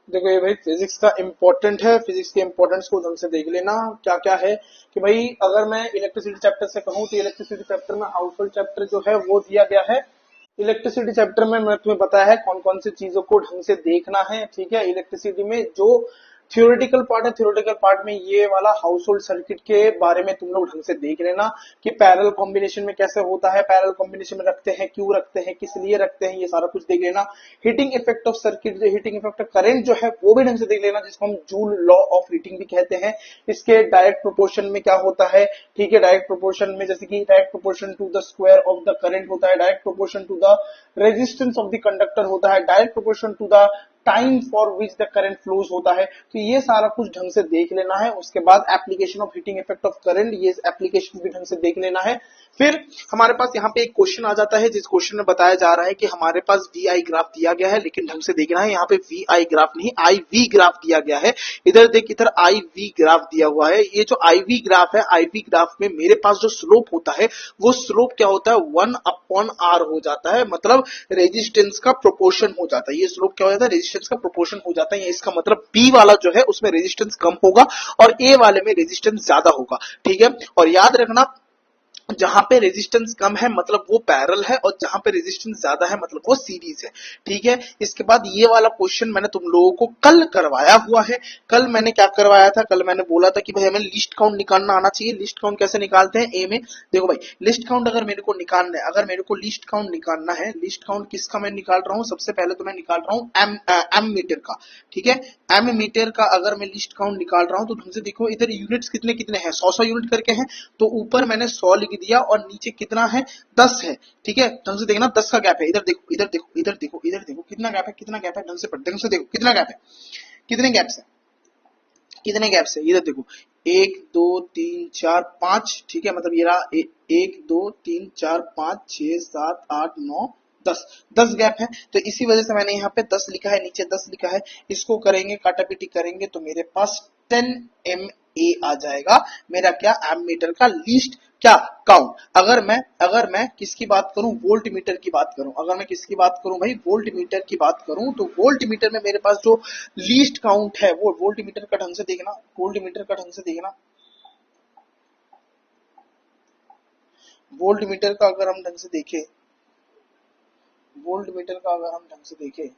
देखो ये भाई फिजिक्स का इम्पोर्टेंट है, फिजिक्स के इम्पोर्टेंस को ढंग से देख लेना। क्या क्या है कि भाई अगर मैं इलेक्ट्रिसिटी चैप्टर से कहूँ तो इलेक्ट्रिसिटी चैप्टर में हाउस होल्ड चैप्टर जो है वो दिया गया है। इलेक्ट्रिसिटी चैप्टर में मैं तुम्हें बताया है कौन कौन सी चीजों को ढंग से देखना है। ठीक है, इलेक्ट्रिसिटी में जो थ्योरेटिकल पार्ट है, थ्योरेटिकल पार्ट में ये वाला हाउस होल्ड सर्किट के बारे में तुम लोग ढंग से देख लेना कि पैरेलल कॉम्बिनेशन में कैसे होता है, पैरेलल कॉम्बिनेशन में रखते हैं, क्यों रखते हैं, किस लिए रखते हैं, ये सारा कुछ देख लेना। Heating effect of circuit, heating effect of current जो है वो भी ढंग से देख लेना, जिसको हम जूल लॉ ऑफ हीटिंग भी कहते हैं। इसके डायरेक्ट प्रोपोर्शन में क्या होता है, ठीक है, डायरेक्ट प्रोपोर्शन में जैसे कि direct proportion to the square of the current होता है, direct proportion to the resistance of the conductor होता है, direct proportion to the time for which the current flows होता है। तो ये सारा कुछ ढंग से देख लेना है। उसके बाद application of heating effect of current, ये एप्लीकेशन भी ढंग से देख लेना है। फिर हमारे पास यहाँ पे एक क्वेश्चन आ जाता है, जिस क्वेश्चन में बताया जा रहा है कि हमारे पास वी आई ग्राफ दिया गया है, लेकिन ढंग से देखना है, यहाँ पे वी आई ग्राफ नहीं आई वी ग्राफ दिया गया है। इधर देख, इधर आई वी ग्राफ दिया हुआ है। ये जो आई वी ग्राफ है, आई वी ग्राफ में मेरे पास जो स्लोप होता है वो स्लोप क्या होता है, 1/r हो जाता है, मतलब रेजिस्टेंस का प्रोपोर्शन हो जाता है। ये स्लोप क्या हो जाता है, रेजिस्टेंस का प्रोपोर्शन हो जाता है। इसका मतलब बी वाला जो है उसमें रेजिस्टेंस कम होगा और ए वाले में रेजिस्टेंस ज्यादा होगा। ठीक है, और याद रखना जहां पे रेजिस्टेंस कम है मतलब वो पैरेलल है, और जहां पे रेजिस्टेंस ज्यादा है मतलब वो सीरीज है। ठीक है, इसके बाद ये वाला क्वेश्चन मैंने तुम लोगों को कल करवाया हुआ है। कल मैंने क्या करवाया था, कल मैंने बोला था कि भाई हमें लिस्ट काउंट निकालना आना चाहिए। लिस्ट काउंट कैसे निकालते हैं, ए में देखो भाई, लिस्ट काउंट अगर मेरे को निकालना है, अगर मेरे को लिस्ट काउंट निकालना है, लिस्ट काउंट किसका मैं निकाल रहा हूँ, सबसे पहले तो मैं निकाल रहा हूँ एम मीटर का। ठीक है, एम मीटर का अगर मैं लिस्ट काउंट निकाल रहा हूँ तो ढंग से देखो, इधर यूनिट्स कितने कितने हैं, 100 यूनिट करके हैं। तो ऊपर मैंने 100 लिख दिया और नीचे कितना है, 10 है। ठीक है, ढंग से देखना, 10 का गैप है। इधर देखो, इधर देखो, इधर देखो, इधर देखो, कितना गैप है, कितना गैप है, ढंग से पढ़, ढंग से देखो कितना गैप है, कितने गैप से, कितने गैप से, इधर देखो, 1 2 3 4 5। ठीक है, मतलब ये रहा 1 2 3 4 5 6 7 8 9 10, 10 गैप है। तो इसी वजह से मैंने यहाँ पे 10 लिखा है, नीचे 10 लिखा है। इसको करेंगे, काटापीटी करेंगे तो मेरे पास 10 MA आ जाएगा, मेरा क्या, एम मीटर का लीस्ट क्या काउंट। अगर मैं किसकी बात करूं, वोल्ट मीटर की बात करूं, अगर मैं किसकी बात करूं भाई, वोल्ट मीटर की बात करूं, तो वोल्ट मीटर में मेरे पास जो लीस्ट काउंट है वो वोल्ट मीटर का ढंग से देखना, वोल्ट मीटर का ढंग से देखना, वोल्ट मीटर का अगर हम ढंग से देखें, वोल्ट मीटर का अगर हम ढंग से देखें,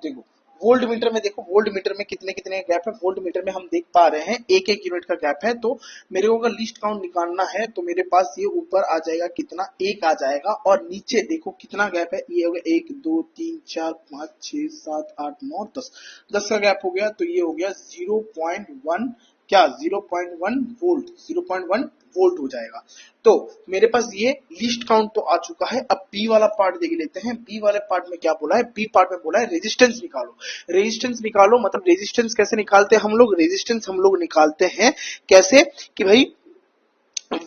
देखो वोल्ट मीटर में, देखो वोल्ट मीटर में कितने कितने गैप है, वोल्ट मीटर में हम देख पा रहे हैं एक एक यूनिट का गैप है। तो मेरे को अगर लिस्ट काउंट निकालना है तो मेरे पास ये ऊपर आ जाएगा कितना, 1 आ जाएगा, और नीचे देखो कितना गैप है, ये हो गया 1 2 3 4 5 6 7 8 9 10, 10 का गैप हो गया। तो ये हो गया 0.1 क्या, 0.1 वोल्ट, 0.1 वोल्ट हो जाएगा। तो मेरे पास ये लिस्ट काउंट तो आ चुका है। अब बी वाला पार्ट देख लेते हैं। बी वाले पार्ट में क्या बोला है, बी पार्ट में बोला है रेजिस्टेंस निकालो। रेजिस्टेंस निकालो मतलब रेजिस्टेंस कैसे निकालते हैं हम लोग, रेजिस्टेंस हम लोग निकालते हैं कैसे कि भाई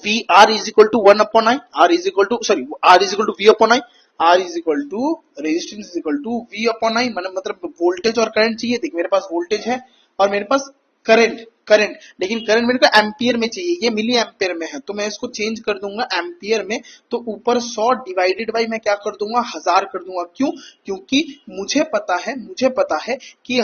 V R is equal to 1/i, R is equal to, sorry, R is equal to V upon I, R is equal to resistance is equal to V upon I, मतलब वोल्टेज और current चाहिए। देख मेरे पास voltage है और मेरे पास current, लेकिन current मेरे को एम्पियर में चाहिए, ये मिली एम्पियर में है, तो मैं इसको चेंज कर दूंगा एम्पियर में। तो ऊपर 100 डिवाइडेड बाई मैं क्या कर दूंगा, 1000 कर दूंगा। क्यों, क्योंकि मुझे पता है कि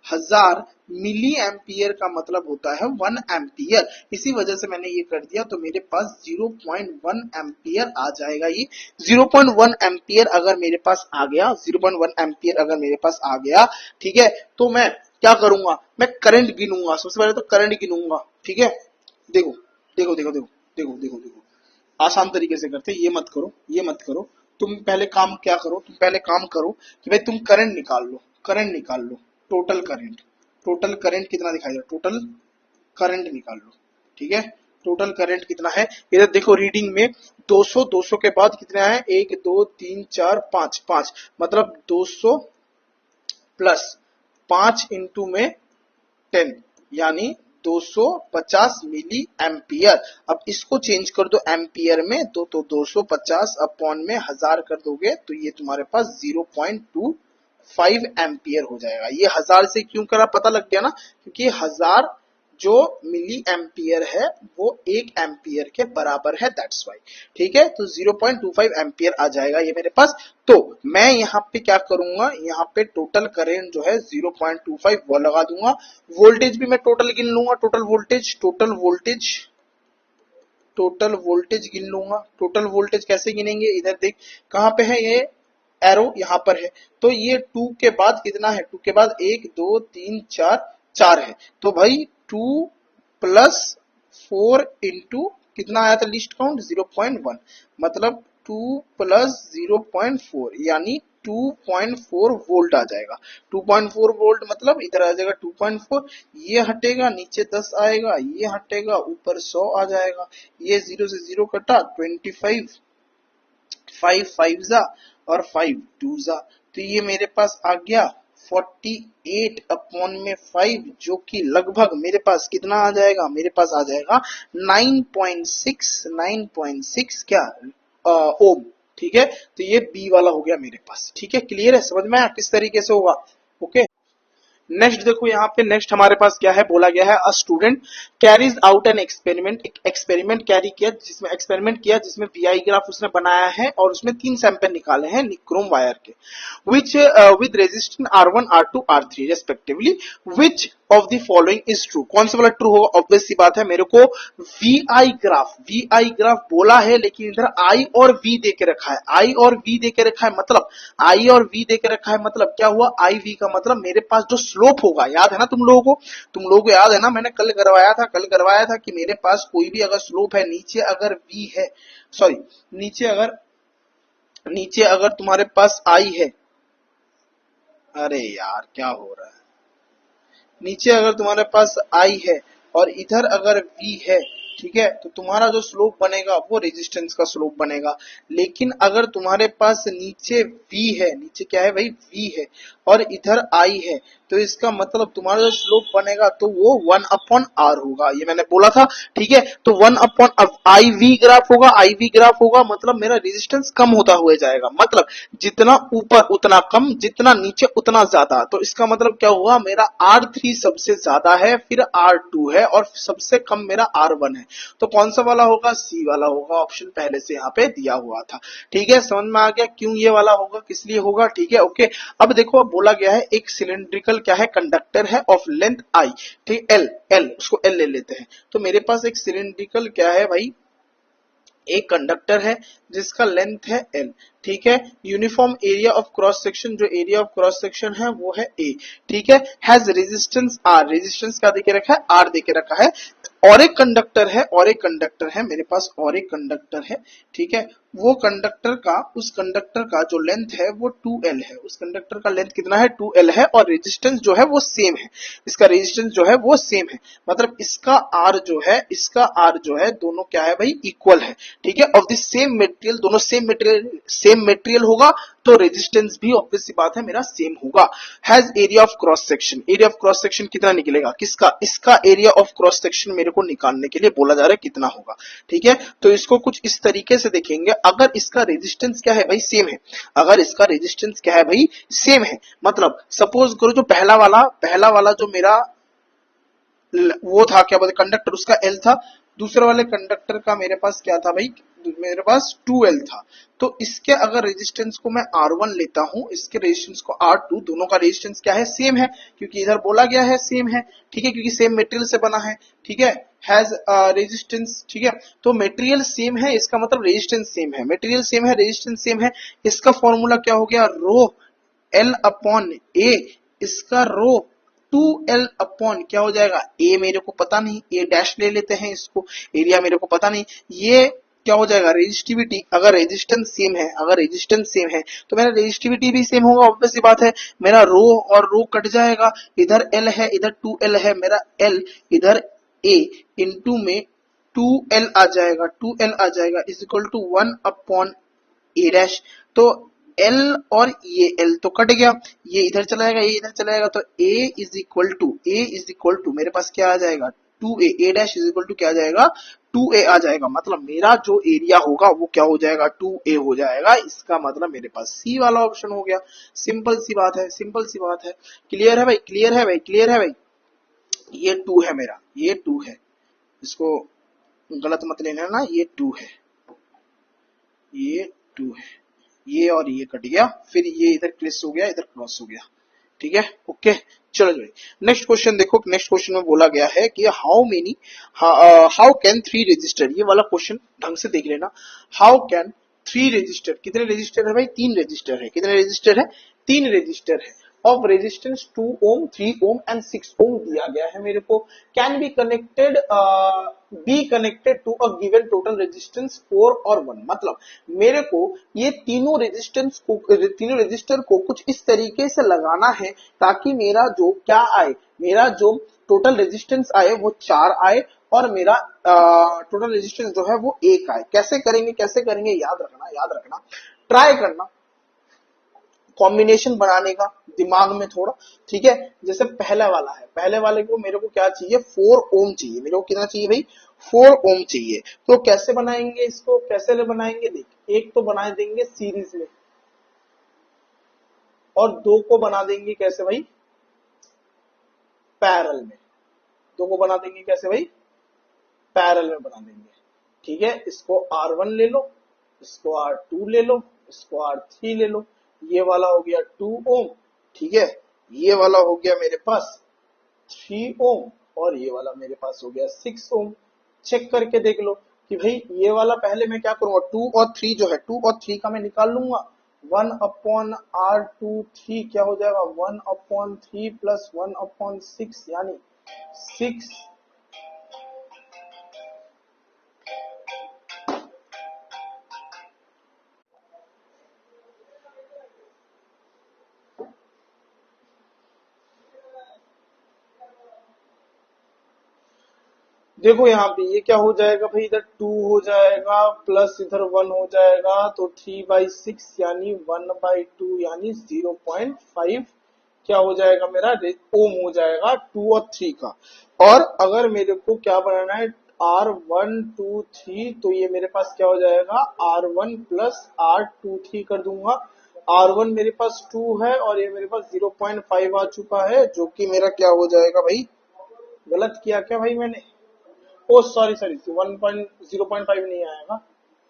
हजार मिली एम्पियर का मतलब होता है 1 एम्पियर। इसी वजह से मैंने ये कर दिया, तो मेरे पास 0.1 एम्पियर आ जाएगा। ये 0.1 एम्पियर अगर मेरे पास आ गया, 0.1 एम्पियर अगर मेरे पास आ गया, ठीक है, तो मैं क्या करूंगा, मैं करंट गिनूंगा। सबसे पहले तो करंट गिनूंगा। ठीक है, देखो देखो देखो देखो देखो देखो देखो, आसान तरीके से करते, ये मत करो, ये मत करो। तुम पहले काम क्या करो, तुम पहले काम करो कि भाई तुम करंट निकाल लो, करंट निकाल लो, टोटल करंट, टोटल करंट कितना दिखाई दे, टोटल करंट निकाल लो। ठीक है, टोटल करंट कितना है, इधर देखो रीडिंग में 200, 200 के बाद कितना है, 1 2 3 4 5, 5 मतलब 200 प्लस 5 इंटू में 10 यानी 250 मिली एम्पियर। अब इसको चेंज कर दो एम्पियर में, तो 250 अपॉन में 1000 कर दोगे तो ये तुम्हारे पास 0.25 एम्पियर हो जाएगा। ये 1000 से क्यों करा पता लग गया ना, क्योंकि 1000 जो मिली एम्पियर है वो 1 एम्पियर के बराबर है, दैट्स वाई। ठीक है, तो 0.25 एम्पियर आ जाएगा ये मेरे पास। तो मैं यहाँ पे क्या करूंगा, यहाँ पे टोटल करंट जो है 0.25 वो लगा दूंगा। वोल्टेज भी मैं टोटल गिन लूंगा, टोटल वोल्टेज गिन लूंगा। टोटल वोल्टेज कैसे गिनेंगे, इधर देख कहाँ पे है ये एरो, यहाँ पर है। तो ये 2 के बाद कितना है, 2 के बाद 1 2 3 4 4 है। तो भाई 2 प्लस 4 इंटू कितना आया था लिस्ट काउंट 0.1, मतलब 2 प्लस 0.4 यानी 2.4 वोल्ट आ जाएगा। 2.4 वोल्ट मतलब इधर आ जाएगा 2.4, ये हटेगा नीचे 10 आएगा, ये हटेगा ऊपर 100 आ जाएगा। ये 0 से 0 कटा 25, 5 5 जा और 5 2 जा, तो ये मेरे पास आ गया 48 अपॉन में 5, जो कि लगभग मेरे पास कितना आ जाएगा, मेरे पास आ जाएगा 9.6 क्या ओम। ठीक है, तो ये बी वाला हो गया मेरे पास। ठीक है, क्लियर है, समझ में आया किस तरीके से होगा। ओके, नेक्स्ट देखो यहाँ पे नेक्स्ट हमारे पास क्या है, बोला गया है a student carries out an experiment, एक एक्सपेरिमेंट कैरी किया जिसमें वीआई ग्राफ उसने बनाया है और उसमें 3 सैंपल निकाले हैं निक्रोम वायर के, which with resistance R1 R2 R3 respectively, which of the following is true, कौन सा वाला ट्रू होगा। ऑब्वियस सी बात है, मेरे को वीआई ग्राफ बोला है, लेकिन इधर आई और वी दे के रखा है, मतलब आई और वी दे के रखा है, मतलब क्या हुआ, आई वी का मतलब मेरे पास जो स्लोप होगा, याद है ना तुम लोगों को याद है ना, मैंने कल करवाया था कि मेरे पास कोई भी अगर स्लोप है, नीचे अगर वी है, सॉरी नीचे अगर तुम्हारे पास आई है, अरे यार क्या हो रहा है, नीचे अगर तुम्हारे पास आई है और इधर अगर वी है, ठीक है, तो तुम्हारा जो स्लोप बनेगा वो रेजिस्टेंस का स्लोप बनेगा। लेकिन अगर तुम्हारे पास नीचे वी है, नीचे क्या है भाई, वी है और इधर आई है, तो इसका मतलब तुम्हारा जो स्लोप बनेगा तो वो 1 अपॉन आर होगा, ये मैंने बोला था। ठीक है, तो 1 अपॉन आई वी ग्राफ होगा, मतलब मेरा रेजिस्टेंस कम होता हुआ जाएगा, मतलब जितना ऊपर उतना कम, जितना नीचे उतना ज्यादा। तो इसका मतलब क्या हुआ, मेरा R3 सबसे ज्यादा है, फिर R2 है और सबसे कम मेरा R1 है। तो कौन सा वाला होगा, सी वाला होगा, ऑप्शन पहले से यहाँ पे दिया हुआ था। ठीक है, समझ में आ गया क्यों ये वाला होगा, किस लिए होगा। ठीक है, ओके। अब देखो, अब बोला गया है एक सिलेंड्रिकल क्या है, कंडक्टर है ऑफ लेंथ आई, ठीक, एल उसको एल ले लेते हैं। तो मेरे पास एक सिलेंड्रिकल क्या है भाई, एक कंडक्टर है जिसका लेंथ है एल। ठीक है, uniform area of cross section, जो एरिया ऑफ क्रॉस सेक्शन है वो है ए। ठीक है, हैज रेजिस्टेंस आर, रेजिस्टेंस क्या देके रखा है, आर देके रखा है। और एक कंडक्टर है मेरे पास, और एक कंडक्टर है। ठीक है, वो कंडक्टर का, उस कंडक्टर का जो लेंथ है वो 2L है, उस कंडक्टर का लेंथ कितना है, 2L है, और रेजिस्टेंस जो है वो सेम है, इसका रेजिस्टेंस जो है वो सेम है, मतलब इसका आर जो है दोनों क्या है भाई, इक्वल है। ठीक है, ऑफ द सेम मटेरियल, दोनों सेम मटेरियल होगा तो रेजिस्टेंस भी ऑब्वियस सी बात है मेरा सेम होगा। Has area of cross section कितना निकलेगा, किसका, इसका एरिया ऑफ क्रॉस सेक्शन मेरे को निकालने के लिए बोला जा रहा है कितना होगा। ठीक है, तो इसको कुछ इस तरीके से देखेंगे, अगर इसका रेजिस्टेंस क्या है भाई, सेम है, मतलब सपोज करो जो पहला वाला जो मेरा वो था, क्या बोलते कंडक्टर, उसका एल था, दूसरे वाले कंडक्टर का मेरे पास क्या था भाई, मेरे पास 2L था। तो इसके अगर रेजिस्टेंस को मैं R1 लेता हूं, इसके रेजिस्टेंस को R2, दोनों का रेजिस्टेंस क्या है, सेम है, क्योंकि इधर बोला गया है सेम है। ठीक है, क्योंकि सेम मटेरियल से बना है। ठीक है, हैज रेजिस्टेंस। ठीक है, तो मटेरियल सेम है, इसका मतलब रेजिस्टेंस सेम है, मटेरियल सेम है, रेजिस्टेंस सेम है। इसका फॉर्मूला क्या हो गया, रो एल अपॉन ए, इसका रो 2L अपॉन क्या हो जाएगा, ए मेरे को पता नहीं, ए डैश ले लेते हैं इसको, एरिया मेरे को पता नहीं, ये क्या हो जाएगा, रेजिस्टिविटी, अगर रेजिस्टेंस सेम है तो मेरा रेजिस्टिविटी भी सेम होगा, ऑब्वियस सी बात है। मेरा रो और रो कट जाएगा, इधर L है, इधर 2L है, मेरा L इधर A इंटू में 2L आ जाएगा is equal to 1 upon A dash. तो L और ये L तो कट गया, ये इधर चला जाएगा, ये इधर चला जाएगा, तो A इज इक्वल टू मेरे पास क्या आ जाएगा, 2A, A dash is equal to क्या आ जाएगा, 2A आ जाएगा, मतलब मेरा जो एरिया होगा वो क्या हो जाएगा, 2A हो जाएगा। इसका मतलब मेरे पास सी वाला ऑप्शन हो गया। सिंपल सी बात है, क्लियर है भाई। ये 2 है मेरा, ये 2 है, इसको गलत मत लेना ना, ये 2 है, ये 2 है, ये और ये कट गया, फिर ये इधर क्रॉस हो गया, इधर क्रॉस हो गया, ठीक है, ओके। चलो जी, नेक्स्ट क्वेश्चन देखो, नेक्स्ट क्वेश्चन में बोला गया है कि हाउ कैन 3 रजिस्टर, ये वाला क्वेश्चन ढंग से देख लेना। हाउ कैन 3 रजिस्टर, कितने रजिस्टर है भाई? 3 रजिस्टर है। कितने रजिस्टर है? 3 रजिस्टर है। Of resistance 2 ohm, 3 ohm and 6 ohm दिया गया है मेरे को। Can be connected to a given total resistance 4 और 1, मतलब मेरे को ये तीनों रजिस्टर को कुछ इस तरीके से लगाना है ताकि मेरा जो क्या आए, मेरा जो टोटल रेजिस्टेंस आए वो 4 आए और मेरा टोटल रेजिस्टेंस जो है वो 1 आए। कैसे करेंगे याद रखना, ट्राई करना कॉम्बिनेशन बनाने का दिमाग में थोड़ा, ठीक है। जैसे पहला वाला है, पहले वाले को मेरे को क्या चाहिए? 4 ओम चाहिए मेरे को। कितना चाहिए भाई? 4 ओम चाहिए। तो कैसे बनाएंगे इसको? कैसे बनाएंगे? देख, एक तो बना देंगे सीरीज में और 2 को बना देंगे कैसे भाई? पैरेलल में। 2 को बना देंगे कैसे भाई? पैरेलल में बना देंगे, ठीक है। इसको R1 ले लो, इसको R2 ले लो, इसको R3 ले लो। ये वाला हो गया 2 ओम, ठीक है। ये वाला हो गया मेरे पास 3 ओम और ये वाला मेरे पास हो गया 6 ओम। चेक करके देख लो कि भाई ये वाला पहले मैं क्या करूंगा? 2 और 3 जो है, 2 और 3 का मैं निकाल लूंगा। 1/R23 क्या हो जाएगा? 1/3 प्लस 1/6 यानी 6। देखो यहाँ पे ये क्या हो जाएगा भाई? इधर 2 हो जाएगा प्लस इधर 1 हो जाएगा, तो 3/6 यानी 1/2 यानी 0.5 क्या हो जाएगा मेरा? ओम हो जाएगा 2 और 3 का। और अगर मेरे को क्या बनाना है? R1 2 3, तो ये मेरे पास क्या हो जाएगा? R1 प्लस R23 कर दूंगा। R1 मेरे पास 2 है और ये मेरे पास 0.5 आ चुका है, जो कि मेरा क्या हो जाएगा भाई? गलत किया क्या भाई मैंने? ओ सॉरी 0.5 नहीं आएगा,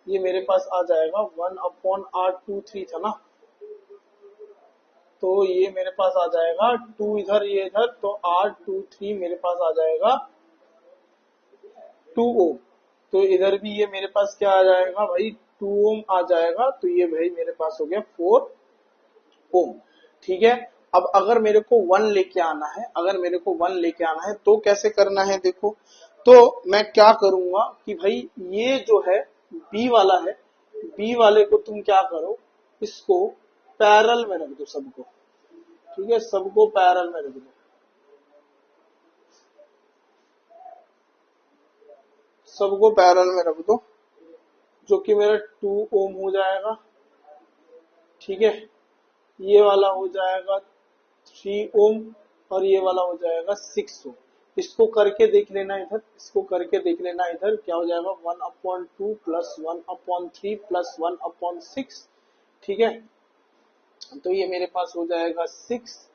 ये मेरे पास आ जाएगा 1/R23 था ना, तो ये मेरे पास आ जाएगा 2 इधर, ये इधर, तो R23 मेरे पास आ जाएगा 2 ओम। तो इधर भी ये मेरे पास क्या आ जाएगा भाई? 2 ओम आ जाएगा, तो ये भाई मेरे पास हो गया 4 ओम, ठीक है। अब अगर मेरे को 1 लेके आना है, तो कैसे करना है? देखो, तो मैं क्या करूंगा कि भाई ये जो है बी वाला है, बी वाले को तुम क्या करो? इसको पैरेलल में रख दो सबको, ठीक है, सबको पैरेलल में रख दो, सबको पैरेलल में रख दो, जो कि मेरा 2 ओम हो जाएगा, ठीक है। ये वाला हो जाएगा 3 ओम और ये वाला हो जाएगा 6 ओम। इसको करके देख लेना इधर, क्या हो जाएगा? 1/2 प्लस 1/3 प्लस 1/6, ठीक है। तो ये मेरे पास हो जाएगा 6,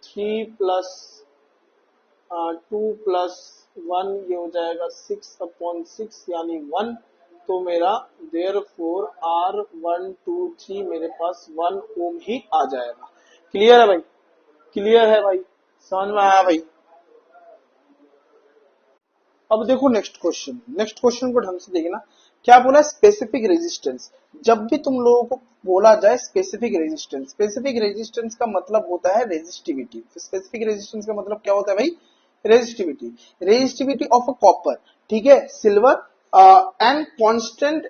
3 प्लस 2 प्लस 1, ये हो जाएगा 6/6 यानी 1। तो मेरा therefore R123 मेरे पास 1 ओम ही आ जाएगा। क्लियर है भाई? क्लियर है भाई? समझ में आया भाई? अब देखो नेक्स्ट क्वेश्चन को ढंग से देखना। क्या बोला? Specific resistance. जब भी तुम लोगों को बोला जाए स्पेसिफिक रेजिस्टेंस का मतलब होता है रेजिस्टिविटी। स्पेसिफिक रेजिस्टेंस का मतलब क्या होता है भाई? रेजिस्टिविटी ऑफ अ कॉपर, ठीक है, सिल्वर एंड कांस्टेंट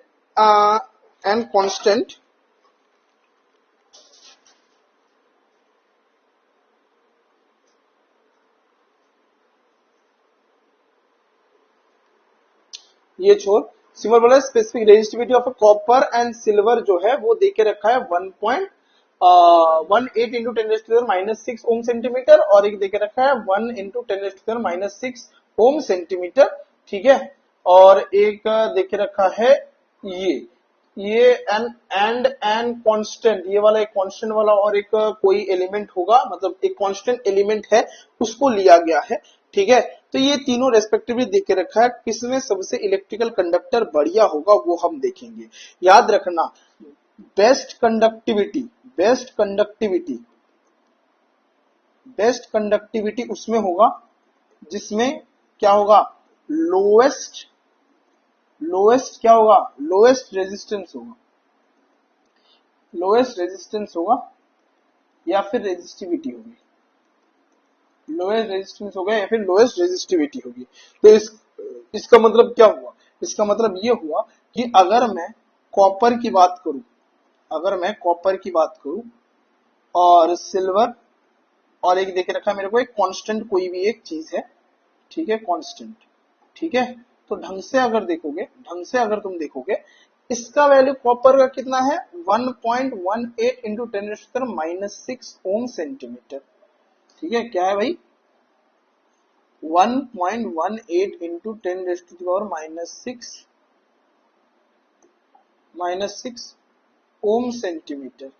ये छोड़, सिंपल बोला specific resistivity of copper and silver जो है वो देके रखा है 1.18 इंटू 10⁻⁻6 ओम सेंटीमीटर, और एक देके रखा है 1 इंटू 10⁻⁻6 ओम सेंटीमीटर, ठीक है। और एक देके रखा है ये एंड कांस्टेंट, ये वाला एक कांस्टेंट वाला और एक कोई एलिमेंट होगा, मतलब एक कांस्टेंट एलिमेंट है उसको लिया गया है। ठीक है, तो ये तीनों रेस्पेक्टिवली देख के रखा है, किसमें सबसे इलेक्ट्रिकल कंडक्टर बढ़िया होगा वो हम देखेंगे। याद रखना, best conductivity, best conductivity, best conductivity उसमें होगा जिसमें क्या होगा, लोएस्ट, लोएस्ट क्या होगा, लोएस्ट रेजिस्टेंस होगा, लोएस्ट रेजिस्टेंस होगा या फिर रेजिस्टिविटी होगी, लोएस्ट रेजिस्टेंस होगा या फिर लोएस्ट रेजिस्टिविटी होगी। तो इसका मतलब क्या हुआ, इसका मतलब ये हुआ कि अगर मैं कॉपर की बात करूं, अगर मैं कॉपर की बात करूं और सिल्वर और एक देखे रखा है मेरे को एक कांस्टेंट कोई भी एक चीज है, ठीक है, कांस्टेंट, ठीक है, तो ढंग से अगर देखोगे, ढंग से अगर तुम देखोगे, इसका वैल्यू कॉपर का कितना है 1.18 इंटू 10⁻⁻6 ओम सेंटीमीटर, ठीक है, क्या है भाई 1.18 इंटू 10⁻⁻6 ओम सेंटीमीटर,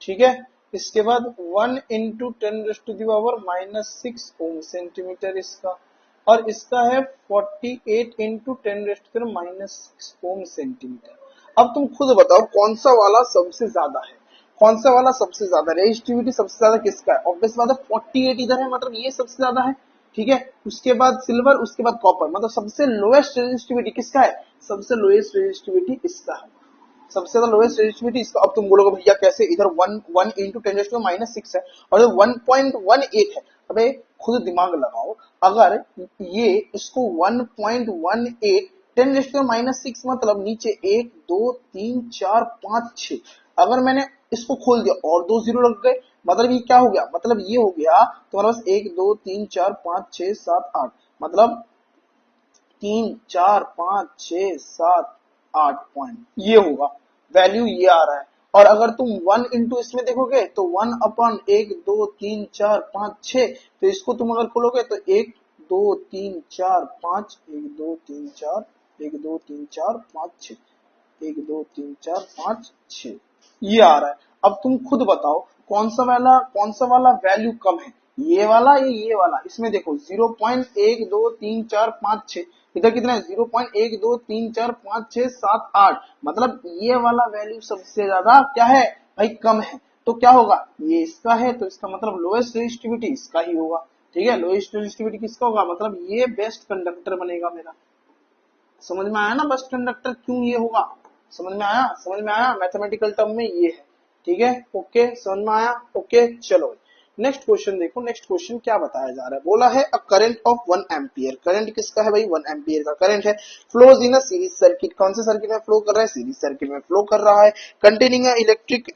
ठीक है। इसके बाद 1 इंटू 10⁻⁻6 ओम सेंटीमीटर इसका, और इसका है 48 इंटू 10⁻⁻6 ओम सेंटीमीटर। अब तुम खुद बताओ कौन सा वाला सबसे ज्यादा है, कौन सा वाला सबसे ज्यादा, रेजिस्टिविटी सबसे ज्यादा किसका है, ऑब्वियस बात है 48 इधर है, मतलब ये सबसे ज्यादा है, ठीक है, उसके बाद सिल्वर, उसके बाद कॉपर, मतलब सबसे लोएस्ट रेजिस्टिविटी किसका है, सबसे लोएस्ट रेजिस्टिविटी इसका है, सबसे ज्यादा लोएस्ट रेजिस्टिविटी इसका। अब तुम बोलोगे भैया कैसे, इधर 1 इंटू 10⁻⁻6 है और 1.18 है, अबे खुद दिमाग लगाओ, अगर ये इसको 1.18 10⁻⁻6 मतलब नीचे 1 2 3 4 5 6, अगर मैंने इसको खोल दिया और 2 जीरो लग गए, मतलब ये क्या हो गया, मतलब ये हो गया तुम्हारे पास 1 2 3 4 5 6 7 8, मतलब 3 4 5 6 7 8 पॉइंट, ये होगा वैल्यू, ये आ रहा है। और अगर तुम 1 इंटू इसमें देखोगे तो 1 अपन 1 2 3 4 5 6, तो इसको तुम अगर खोलोगे तो 1 2 3 4 5 1 2 3 4 1 2 3 4 5 6 1 2 3 4 5 6, ये आ रहा है। अब तुम खुद बताओ कौन सा वाला वैल्यू कम है, ये वाला या ये वाला, इसमें देखो 0.123456, इधर कितना है 0.12345678, मतलब ये वाला वैल्यू सबसे ज्यादा क्या है भाई, कम है, तो क्या होगा, ये इसका है, तो इसका मतलब लोएस्ट रेजिस्टिविटी इसका ही होगा, ठीक है, लोएस्ट रेजिस्टिविटी किसका होगा, मतलब ये बेस्ट कंडक्टर बनेगा मेरा। समझ में आया ना बेस्ट कंडक्टर क्यों ये होगा, समझ में आया, समझ में आया, मैथमेटिकल टर्म में ये है, ठीक है, ओके, समझ में आया, ओके, चलो नेक्स्ट क्वेश्चन देखो, नेक्स्ट क्वेश्चन क्या बताया जा रहा है, बोला है a current of 1 ampere, current किसका है भाई 1 एम्पियर का करंट है, flows in a series circuit, कौन से सर्किट में फ्लो कर रहा है, सीरीज सर्किट में फ्लो कर रहा है, containing a electric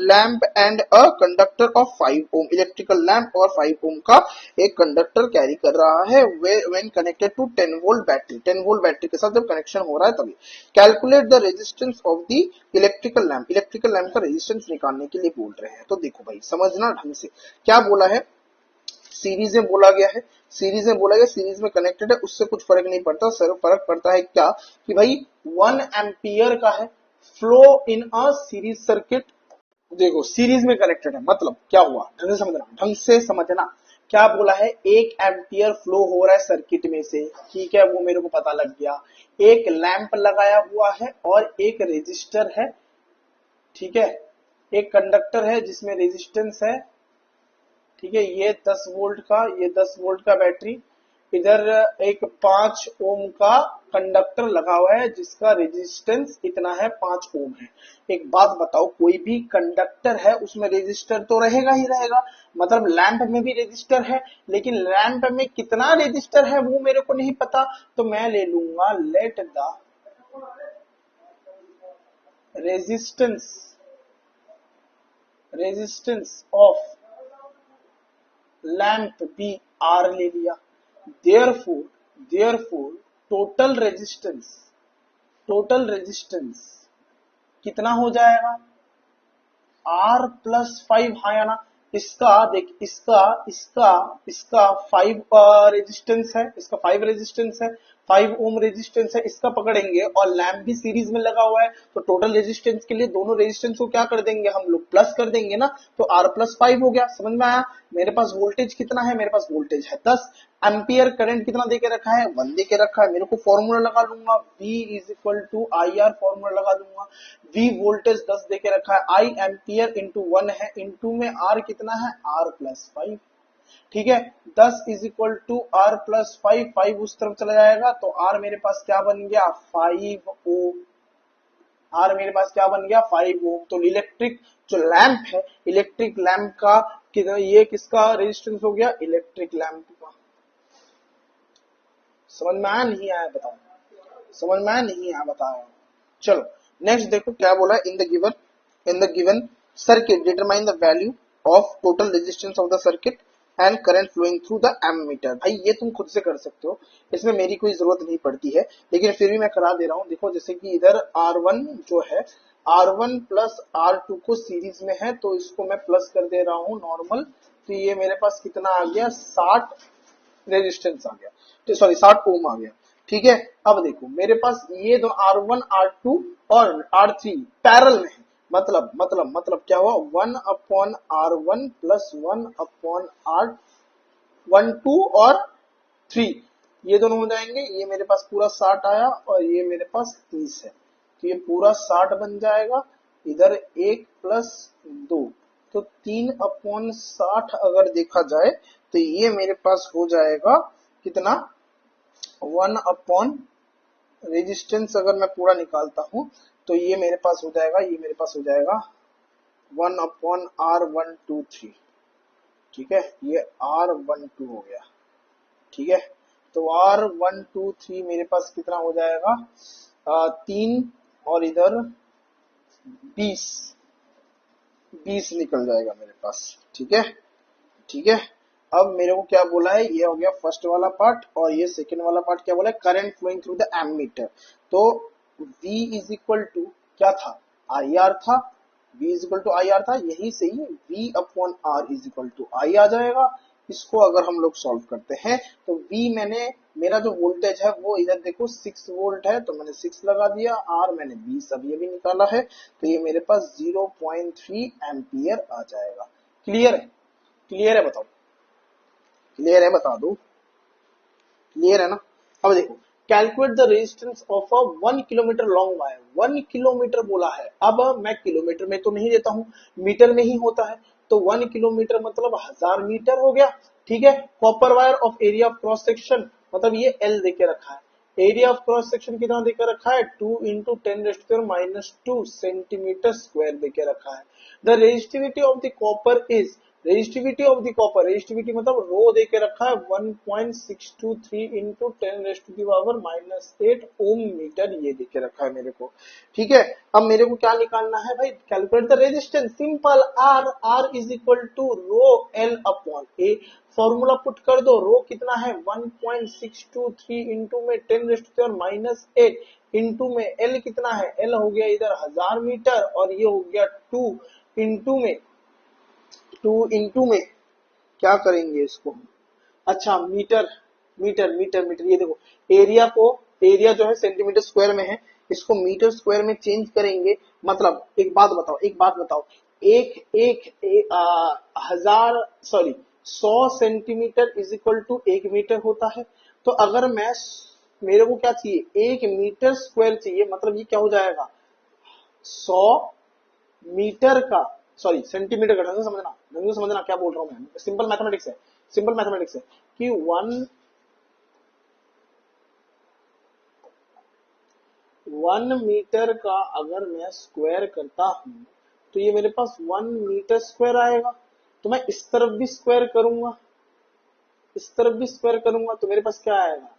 lamp and a conductor of 5 ohm, electrical lamp और 5 ओम का एक कंडक्टर कैरी कर रहा है when connected to 10 volt battery, 10 volt battery के साथ जब कनेक्शन हो रहा है तभी। Calculate the resistance of the electrical lamp, electrical lamp का रेजिस्टेंस निकालने के लिए बोल रहे हैं, तो देखो भाई समझना ढंग से, क्या बोला है, सीरीज में बोला गया है, सीरीज में बोला गया, सीरीज में कनेक्टेड है, उससे कुछ फर्क नहीं पड़ता, सिर्फ फर्क पड़ता है क्या कि भाई 1 एम्पियर का है, flow in a series circuit, देखो सीरीज में कनेक्टेड है, मतलब क्या हुआ, ढंग से समझना, ढंग से समझना, क्या बोला है 1 एम्पियर फ्लो हो रहा है सर्किट में से, ठीक है, वो मेरे को पता लग गया, एक लैंप लगाया हुआ है और एक रेजिस्टर है, ठीक है, एक कंडक्टर है जिसमें रेजिस्टेंस है, ठीक है, ये 10 वोल्ट का, ये 10 वोल्ट का बैटरी, इधर एक 5 ओम का कंडक्टर लगा हुआ है जिसका रेजिस्टेंस इतना है 5 ओम है। एक बात बताओ, कोई भी कंडक्टर है उसमें रेजिस्टर तो रहेगा ही रहेगा, मतलब लैंप में भी रेजिस्टर है, लेकिन लैंप में कितना रेजिस्टर है वो मेरे को नहीं पता, तो मैं ले लूंगा let the resistance of lamp भी आर ले लिया, देयरफॉर टोटल रेजिस्टेंस कितना हो जाएगा R+5, हाँ या ना, इसका देख, इसका 5 रेजिस्टेंस है, इसका 5 रेजिस्टेंस है, 5 ओम रेजिस्टेंस है, इसका पकड़ेंगे और लैंप भी सीरीज में लगा हुआ है, तो टोटल रेजिस्टेंस के लिए दोनों रेजिस्टेंस को क्या कर देंगे हम लोग, प्लस कर देंगे ना, तो R+5 हो गया, समझ में आया, मेरे पास वोल्टेज कितना है, मेरे पास वोल्टेज है 10 एम्पियर, करंट कितना देके रखा है 1 देके रखा है। मेरे को फॉर्मूला लगा लूंगा V is equal to I R, formula लगा दूंगा। V वोल्टेज 10 देके रखा है, I एम्पियर इंटू 1 है, इंटू में R कितना है R प्लस 5, ठीक है। 10 is equal to R plus 5, 5 उस तरफ चला जाएगा तो R मेरे पास क्या बन गया 5 ओम, R मेरे पास क्या बन गया 5 ओम। तो इलेक्ट्रिक जो लैंप है, इलेक्ट्रिक लैंप का कितना, ये किसका रेजिस्टेंस हो गया इलेक्ट्रिक लैंप का। समझ में आया नहीं आया बताओ, समझ में आया नहीं आया बताओ। चलो नेक्स्ट देखो क्या बोला, in the given circuit determine the value of total resistance of the circuit and current flowing through the ammeter. भाई ये तुम खुद से कर सकते हो, इसमें मेरी कोई जरूरत नहीं पड़ती है, लेकिन फिर भी मैं करा दे रहा हूं। देखो जैसे कि इधर R1 जो है, R1 प्लस R2 को सीरीज में है तो इसको मैं प्लस कर दे रहा हूं नॉर्मल। तो ये मेरे पास कितना आ गया 60 रेजिस्टेंस आ गया, तो सॉरी 60 ओम आ गया, ठीक है। अब देखो मेरे पास ये दो R1 R2 और R3 पैरेलल में है, मतलब क्या हुआ 1 upon R1 plus 1 upon R1 2 और 3, ये दोनों हो जाएंगे। ये मेरे पास पूरा 60 आया और ये मेरे पास 30 है, तो ये पूरा 60 बन जाएगा। इधर 1 प्लस 2 तो 3 अपॉन 60 अगर देखा जाए तो ये मेरे पास हो जाएगा कितना 1 अपॉन रेजिस्टेंस अगर मैं पूरा निकालता हूं तो ये मेरे पास हो जाएगा, ये मेरे पास हो जाएगा 1 अपॉन R123, ठीक है। ये R12 हो गया, ठीक है। तो R123 मेरे पास कितना हो जाएगा 3 और इधर 20 निकल जाएगा मेरे पास, ठीक है, ठीक है। अब मेरे को क्या बोला है, ये हो गया फर्स्ट वाला पार्ट, और ये सेकंड वाला पार्ट क्या बोला है, current flowing through the ammeter. तो V इज इक्वल टू क्या था IR था, V is equal to IR था, यही से ही V upon R is equal to I आ जाएगा। इसको अगर हम लोग सॉल्व करते हैं तो V मैंने, मेरा जो वोल्टेज है वो इधर देखो 6 वोल्ट है तो मैंने 6 लगा दिया, R मैंने 20 अभी अभी निकाला है, तो ये मेरे पास 0.3 एम्पियर आ जाएगा। क्लियर है, क्लियर है बताओ, क्लियर है बता दो, क्लियर है ना। अब देखो calculate the resistance of a 1 kilometre long wire, 1 kilometre बोला है। अब मैं किलोमीटर में तो नहीं देता हूं, मीटर में ही होता है, तो 1 किलोमीटर मतलब 1000 मीटर हो गया, ठीक है। Copper wire of area of cross section, मतलब ये L देके रखा है, एरिया ऑफ क्रॉस सेक्शन कितना देके रखा है 2 इंटू 10⁻²² सेंटीमीटर स्क्वायर देके रखा है। The resistivity of the copper is, resistivity of the copper, resistivity मतलब रो देके रखा है 1.623 इंटू 10⁻⁻8 ओम मीटर, ये देके रखा है मेरे को, ठीक है। अब मेरे को क्या निकालना है भाई, calculate the resistance, simple R is equal to rho L upon A, formula put कर दो, रो कितना है 1.623 इंटू में 10⁻⁻8 इंटू में L कितना है, L हो गया इधर 1000 मीटर और ये हो गया 2 इंटू में क्या करेंगे इसको, अच्छा मीटर मीटर मीटर मीटर, ये देखो एरिया को, एरिया जो है सेंटीमीटर स्क्वायर में है, इसको मीटर स्क्वायर में चेंज करेंगे। मतलब एक बात बताओ, एक 100 centimetre is equal to 1 metre होता है। तो अगर मैं, मेरे को क्या चाहिए 1 मीटर स्क्वायर चाहिए, मतलब ये क्या हो जाएगा 100 मीटर का, सॉरी सेंटीमीटर का, ढंग से समझना क्या बोल रहा हूं मैं, सिंपल मैथमेटिक्स है कि 1 मीटर का अगर मैं स्क्वायर करता हूं तो ये मेरे पास 1 मीटर स्क्वायर आएगा। तो मैं इस तरफ भी स्क्वायर करूंगा, इस तरफ भी स्क्वायर करूंगा, तो मेरे पास क्या आएगा,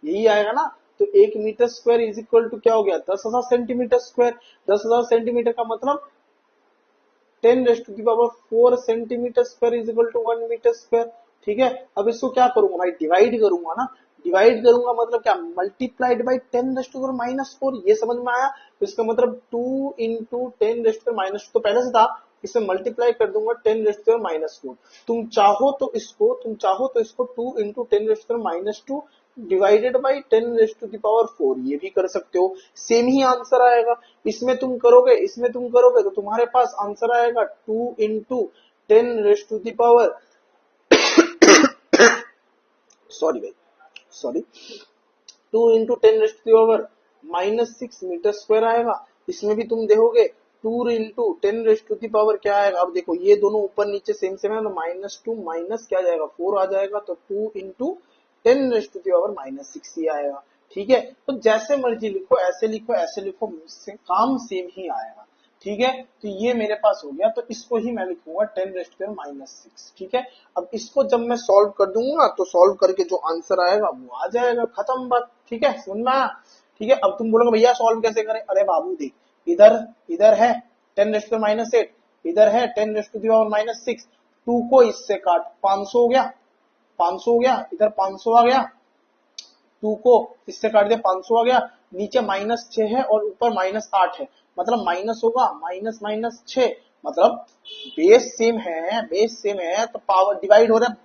यही आएगा ना। तो 1 metre square is equal to क्या हो गया 10,000 सेंटीमीटर स्क्वायर, 10,000 सेंटीमीटर का मतलब 10⁻⁴ centimetre square is equal to 1 metre square, ठीक है। अब इसको क्या करूंगा भाई, डिवाइड करूंगा ना, डिवाइड करूंगा मतलब क्या, मल्टीप्लाइड बाई 10⁻⁴, ये समझ में आया। तो इसका मतलब 2 इंटू 10⁻⁻, तो पहले से था, इसे मल्टीप्लाई कर दूंगा 10⁻⁴। तुम चाहो तो इसको 2 इंटू 10⁻⁻2 डिवाइडेड बाई 10⁻⁴, ये भी कर सकते हो, सेम ही आंसर आएगा। इसमें तुम करोगे तो तुम्हारे पास आंसर आएगा 2 इंटू 10⁻, सॉरी भाई, सॉरी, 2 इंटू 10⁻⁻6 मीटर स्क्वायर आएगा। इसमें भी तुम देखोगे 2 इंटू 10⁻, क्या आएगा, अब देखो ये दोनों ऊपर नीचे सेम सेम है, तो -2 माइनस क्या जाएगा 4 आ जाएगा, तो 2 इंटू 10⁻⁻6 ही आएगा। ठीक है, तो जैसे मर्जी लिखो, ऐसे लिखो, ऐसे लिखो, मुझसे काम सेम ही आएगा। ठीक है, तो ये मेरे पास हो गया, तो इसको ही मैं लिखूंगा 10⁻⁻6। ठीक है, अब इसको जब मैं सॉल्व कर दूंगा तो सॉल्व करके जो आंसर आएगा वो आ जाएगा, खत्म बात। ठीक है, समझ में आया? ठीक है, अब तुम बोलोगे भैया सॉल्व कैसे करें? अरे बाबू देख, इधर इधर है 10⁻⁻8, इधर है 10⁻⁻6, 2 को इससे काट, 500 हो गया, 500 हो गया, इधर 500 आ गया, 2 को इससे काट दिया, 500 आ गया, नीचे -6 है और ऊपर -8 है, मतलब माइनस होगा, माइनस माइनस 6, मतलब बेस सेम है, बेस सेम है तो पावर डिवाइड हो रहा है,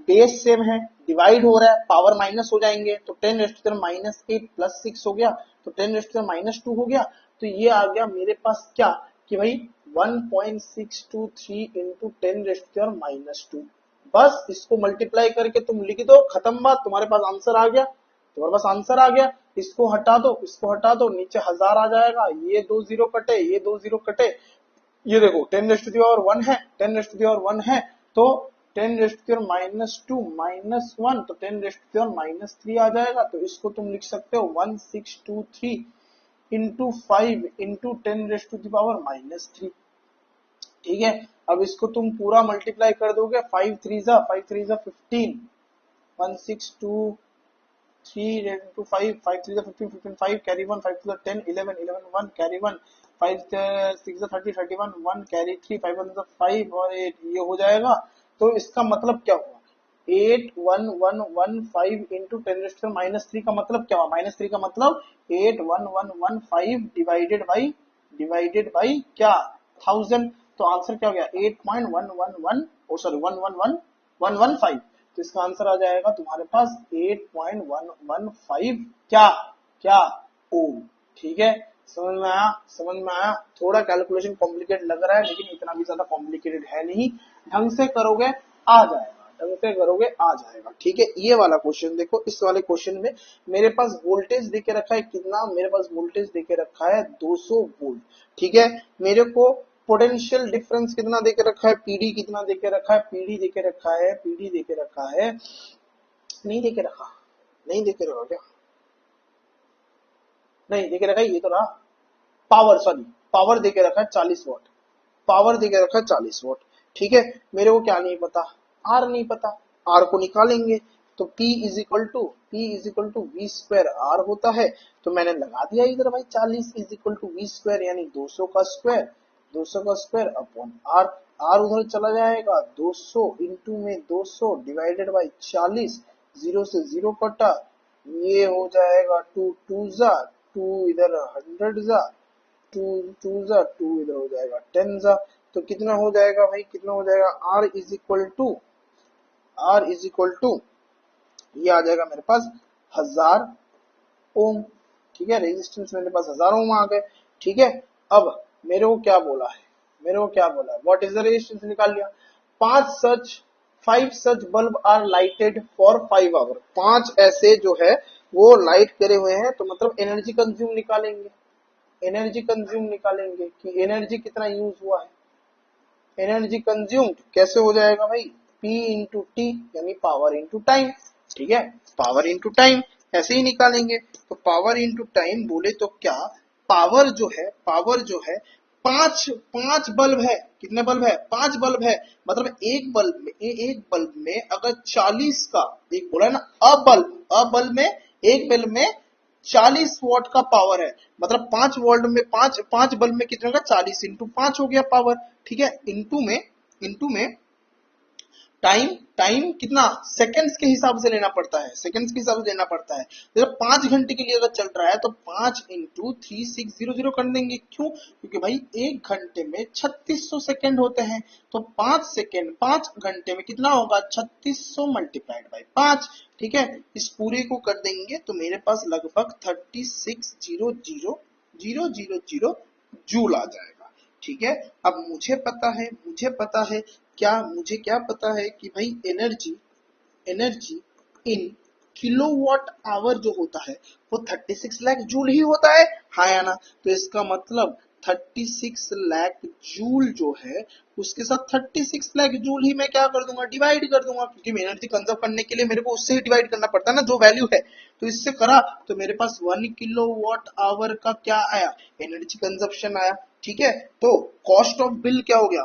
बेस सेम है, डिवाइड हो रहा है, पावर माइनस हो जाएंगे, तो 10⁻⁻8 प्लस 6 हो गया, तो 10⁻⁻2 हो गया। तो ये आ गया मेरे पास क्या कि भाई 1.623 इंटू 10⁻²। बस इसको मल्टीप्लाई करके तुम लिख दो, खत्म बात, तुम्हारे पास आंसर आ गया, तुम्हारे पास आंसर आ गया। इसको हटा दो, इसको हटा दो, नीचे 1000 आ जाएगा, ये 2 जीरो कटे, ये 2 जीरो कटे, ये देखो 10⁻1 है, 10⁻1 है, तो 10⁻2 -1, तो 10⁻3 आ जाएगा। तो इसको तुम लिख सकते हो 1623 इंटू 5 इंटू 10⁻3। ठीक है, अब इसको तुम पूरा मल्टीप्लाई कर दोगे, 5 3 जा 15, 1623 इंटू 5, 5 3 15, 15 5 कैरी 1, 5 2 10, 11 11 1 कैरी 1, 5 6 30 31 1 कैरी 3, 5 1 5 और 8, ये हो जाएगा। तो इसका मतलब क्या हुआ, 81115 इंटू 10⁻3 का मतलब क्या हुआ, -3 का मतलब 81115 डिवाइडेड बाई क्या, 1000। तो आंसर क्या हो गया, 8.111, ओ सॉरी 111115। तो इसका आंसर आ जाएगा तुम्हारे पास 8.115 क्या क्या ओम। ठीक है, समझ में आया, समझ में आया। थोड़ा कैलकुलेशन कॉम्प्लिकेट लग रहा है, लेकिन इतना भी ज्यादा कॉम्प्लिकेटेड है नहीं, ढंग से करोगे आ जाएगा, ढंग से करोगे आ जाएगा। ठीक है, ये वाला क्वेश्चन देखो, इस वाले क्वेश्चन में मेरे पास वोल्टेज देके रखा है कितना, मेरे पास वोल्टेज देके रखा है 200 वोल्ट। ठीक है, मेरे को पोटेंशियल डिफरेंस कितना देके रखा है, पीडी कितना देके रखा है, पीडी देके रखा है, पीडी देके रखा है, नहीं देके रखा, नहीं देके रखा क्या, नहीं देके रखा, ये तो रहा पावर, सॉरी पावर देके रखा है 40 वॉट, पावर देके रखा है 40 वॉट। ठीक है, मेरे को क्या नहीं पता, आर नहीं पता, आर को निकालेंगे, तो P is equal to V square R होता है। तो मैंने लगा दिया इधर भाई 40 is equal to V square, यानी 200 का स्क्वायर, 200 का स्क्वायर अपॉन आर, आर उधर चला जाएगा, 200 इंटू में 200 डिवाइडेड बाई 40, 0 से 0 कटा, ये हो जाएगा 2 2 जा 2, इधर 100 जा 2 2 जा 2, इधर हो जाएगा 10 जा। तो कितना हो जाएगा भाई, कितना हो जाएगा, R इज इक्वल टू ये आ जाएगा मेरे पास 1000 ओम। ठीक है, रेजिस्टेंस मेरे पास 1000 ओम आ गए। ठीक है, अब मेरे को क्या बोला है, मेरे को क्या बोला है, व्हाट इज द रेजिस्टेंस निकाल लिया। 5 such bulb are lighted for 5 hour, 5 ऐसे जो है वो लाइट करे हुए हैं, तो मतलब एनर्जी कंज्यूम निकालेंगे, एनर्जी कंज्यूम निकालेंगे कि एनर्जी कितना यूज हुआ है, एनर्जी कंज्यूम्ड कैसे हो जाएगा भाई, P इंटू टी, यानी पावर इंटू टाइम। ठीक है, पावर इंटू टाइम ऐसे ही निकालेंगे। तो पावर इंटू टाइम बोले तो क्या, पावर जो है, पावर जो है, पांच बल्ब है, कितने बल्ब है, 5 बल्ब है, मतलब एक बल्ब में अगर 40 का, एक बोला है ना, अ बल्ब में, एक बल्ब में 40 वॉट का पावर है, मतलब 5 वोल्ट में, पांच बल्ब में कितने होगा, 40 इंटू 5 हो गया पावर। ठीक है, इंटू में टाइम टाइम कितना सेकंड्स के हिसाब से लेना पड़ता है, सेकंड्स के हिसाब से लेना पड़ता है। जब 5 घंटे के लिए अगर चल रहा है तो 5 इंटू 3600 कर देंगे। क्यों? क्योंकि भाई 1 घंटे में 3600 सेकंड होते हैं, तो 5 घंटे में कितना होगा? 3600 मल्टीप्लाइड बाई 5। ठीक है, इस पूरे को कर देंगे तो मेरे पास लगभग 36,000,000 जूल आ जाएगा। ठीक है, अब मुझे पता है मुझे क्या पता है कि भाई एनर्जी इन किलोवाट आवर जो होता है वो 36 लाख जूल ही होता है, हाँ या ना? तो इसका मतलब 36 लाख जूल जो है उसके साथ 36 लाख जूल ही मैं क्या कर दूंगा? डिवाइड कर दूंगा, क्योंकि एनर्जी कंजर्व करने के लिए मेरे को उससे ही डिवाइड करना पड़ता है ना, जो वैल्यू है। तो इससे करा तो मेरे पास 1 किलोवाट आवर का क्या आया? एनर्जी कंजप्शन आया। ठीक है, तो कॉस्ट ऑफ बिल क्या हो गया?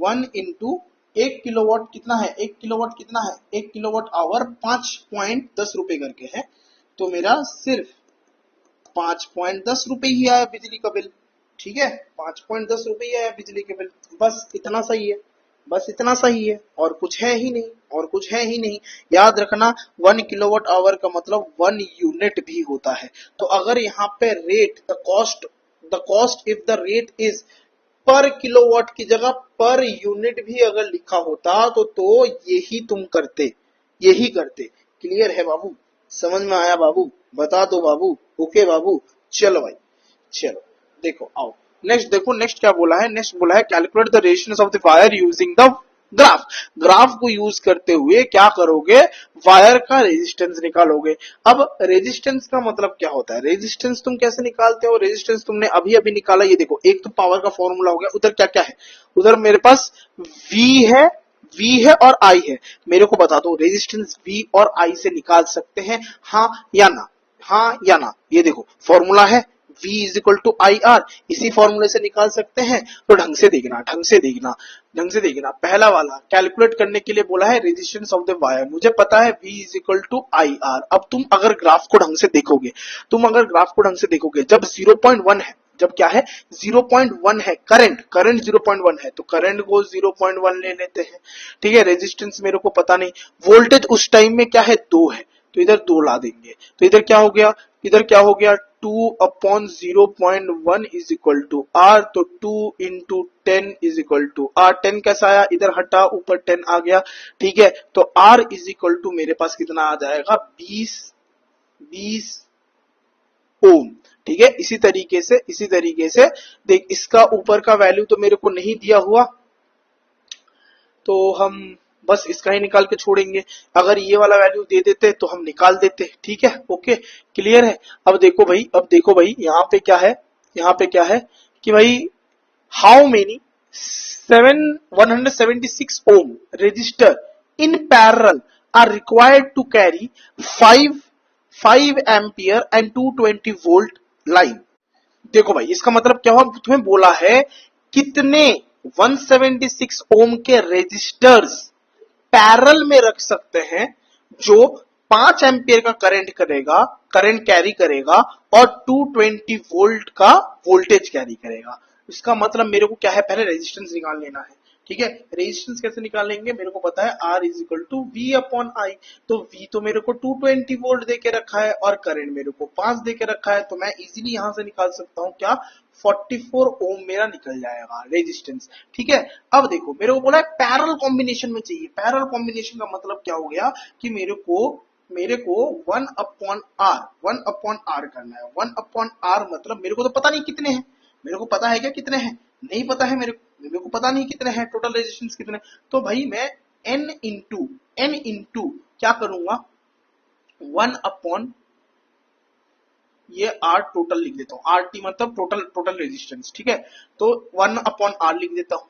1 इंटू 1 किलोवाट कितना है? 1 किलोवाट आवर 5.10 रुपए करके है, तो मेरा सिर्फ 5.10 रुपए ही आया बिजली का बिल। ठीक है, 5.10 रुपए ही आया बिजली के बिल। बस इतना सही है, और कुछ है ही नहीं। याद रखना 1 किलोवाट आवर का मतलब 1 यूनिट भी होता है। तो अगर यहाँ पे rate the cost if the rate is पर किलोवाट की जगह पर यूनिट भी अगर लिखा होता तो यही करते। क्लियर है बाबू? समझ में आया बाबू? बता दो बाबू। ओके बाबू, चलो भाई, चलो देखो, आओ नेक्स्ट क्या बोला है? नेक्स्ट बोला है calculate the resistance of the wire using the graph को यूज करते हुए क्या करोगे? वायर का रेजिस्टेंस निकालोगे। अब रेजिस्टेंस का मतलब क्या होता है? रेजिस्टेंस तुम कैसे निकालते हो? रेजिस्टेंस तुमने अभी अभी निकाला, ये देखो, एक तो पावर का फॉर्मूला हो गया। उधर क्या क्या है? उधर मेरे पास V है और I है। मेरे को बता दो रेजिस्टेंस V और I से निकाल सकते हैं, हाँ या ना? ये देखो फॉर्मूला है V is equal to I R, इसी फॉर्मूले से निकाल सकते हैं। तो ढंग से देखना। पहला वाला कैलकुलेट करने के लिए बोला है रेजिस्टेंस ऑफ द वायर, मुझे पता है V is equal to I R. अब तुम अगर ग्राफ को ढंग से देखोगे, जब 0.1 है, जब क्या है 0.1 है, करंट 0.1 है, तो करंट को 0.1 ले लेते हैं। ठीक है, रेजिस्टेंस मेरे को पता नहीं, वोल्टेज उस टाइम में क्या है 2 है, तो इधर 2 ला देंगे। तो इधर क्या हो गया 2 upon 0.1 is equal to R, तो 2 into 10 is equal to R. 10 कैसा आया? इधर हटा, ऊपर 10 आ गया। ठीक है, तो आर इज इक्वल टू मेरे पास कितना आ जाएगा? 20 ओम। ठीक है, इसी तरीके से देख, इसका ऊपर का वैल्यू तो मेरे को नहीं दिया हुआ, तो हम बस इसका ही निकाल के छोड़ेंगे। अगर ये वाला वैल्यू दे देते तो हम निकाल देते। ठीक है, ओके, क्लियर है? अब देखो भाई यहाँ पे क्या है कि भाई how many 176 ohm resistor in parallel are required to carry 5 ampere and 220 volt line. देखो भाई, इसका मतलब क्या हुआ? तुम्हें बोला है कितने 176 ओम के रेजिस्टर्स पैरेलल में रख सकते हैं जो 5 एम्पियर का करंट कैरी करेगा और 220 वोल्ट का वोल्टेज कैरी करेगा। इसका मतलब मेरे को क्या है? पहले रेजिस्टेंस निकाल लेना है। ठीक है, रेजिस्टेंस कैसे निकालेंगे? मेरे को पता है R is equal to V upon I। तो V तो मेरे को 220 वोल्ट दे के रखा है और करंट मेरे को 5 दे के रखा है, तो मैं इजीली यहां से निकाल सकता हूं क्या? 44 ओम मेरा निकल जाएगा रेजिस्टेंस। ठीक है, अब देखो मेरे को बोला है पैरेलल कॉम्बिनेशन में चाहिए। पैरेलल कॉम्बिनेशन का मतलब क्या हो गया कि मेरे को 1 अपॉन आर करना है। 1 अपॉन आर मतलब मेरे को तो पता नहीं कितने हैं। मेरे को पता है क्या कितने हैं? नहीं पता है मेरे को पता नहीं कितने हैं, टोटल रेजिस्टेंस कितने। तो भाई मैं n इंटू क्या करूंगा? 1 अपॉन ये आर टोटल लिख देता हूं। RT मतलब टोटल रेजिस्टेंस। ठीक है, तो 1 अपॉन आर लिख देता हूं।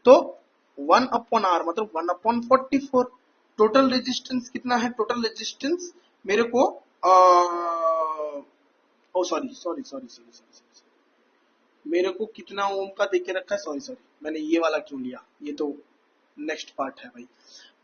तो 1 अपॉन आर मतलब 1 अपॉन 44। टोटल रेजिस्टेंस कितना है? टोटल रेजिस्टेंस मेरे को सॉरी, मेरे को कितना ओम का देके रखा है? सॉरी, मैंने ये वाला क्यों लिया? ये तो नेक्स्ट पार्ट है भाई।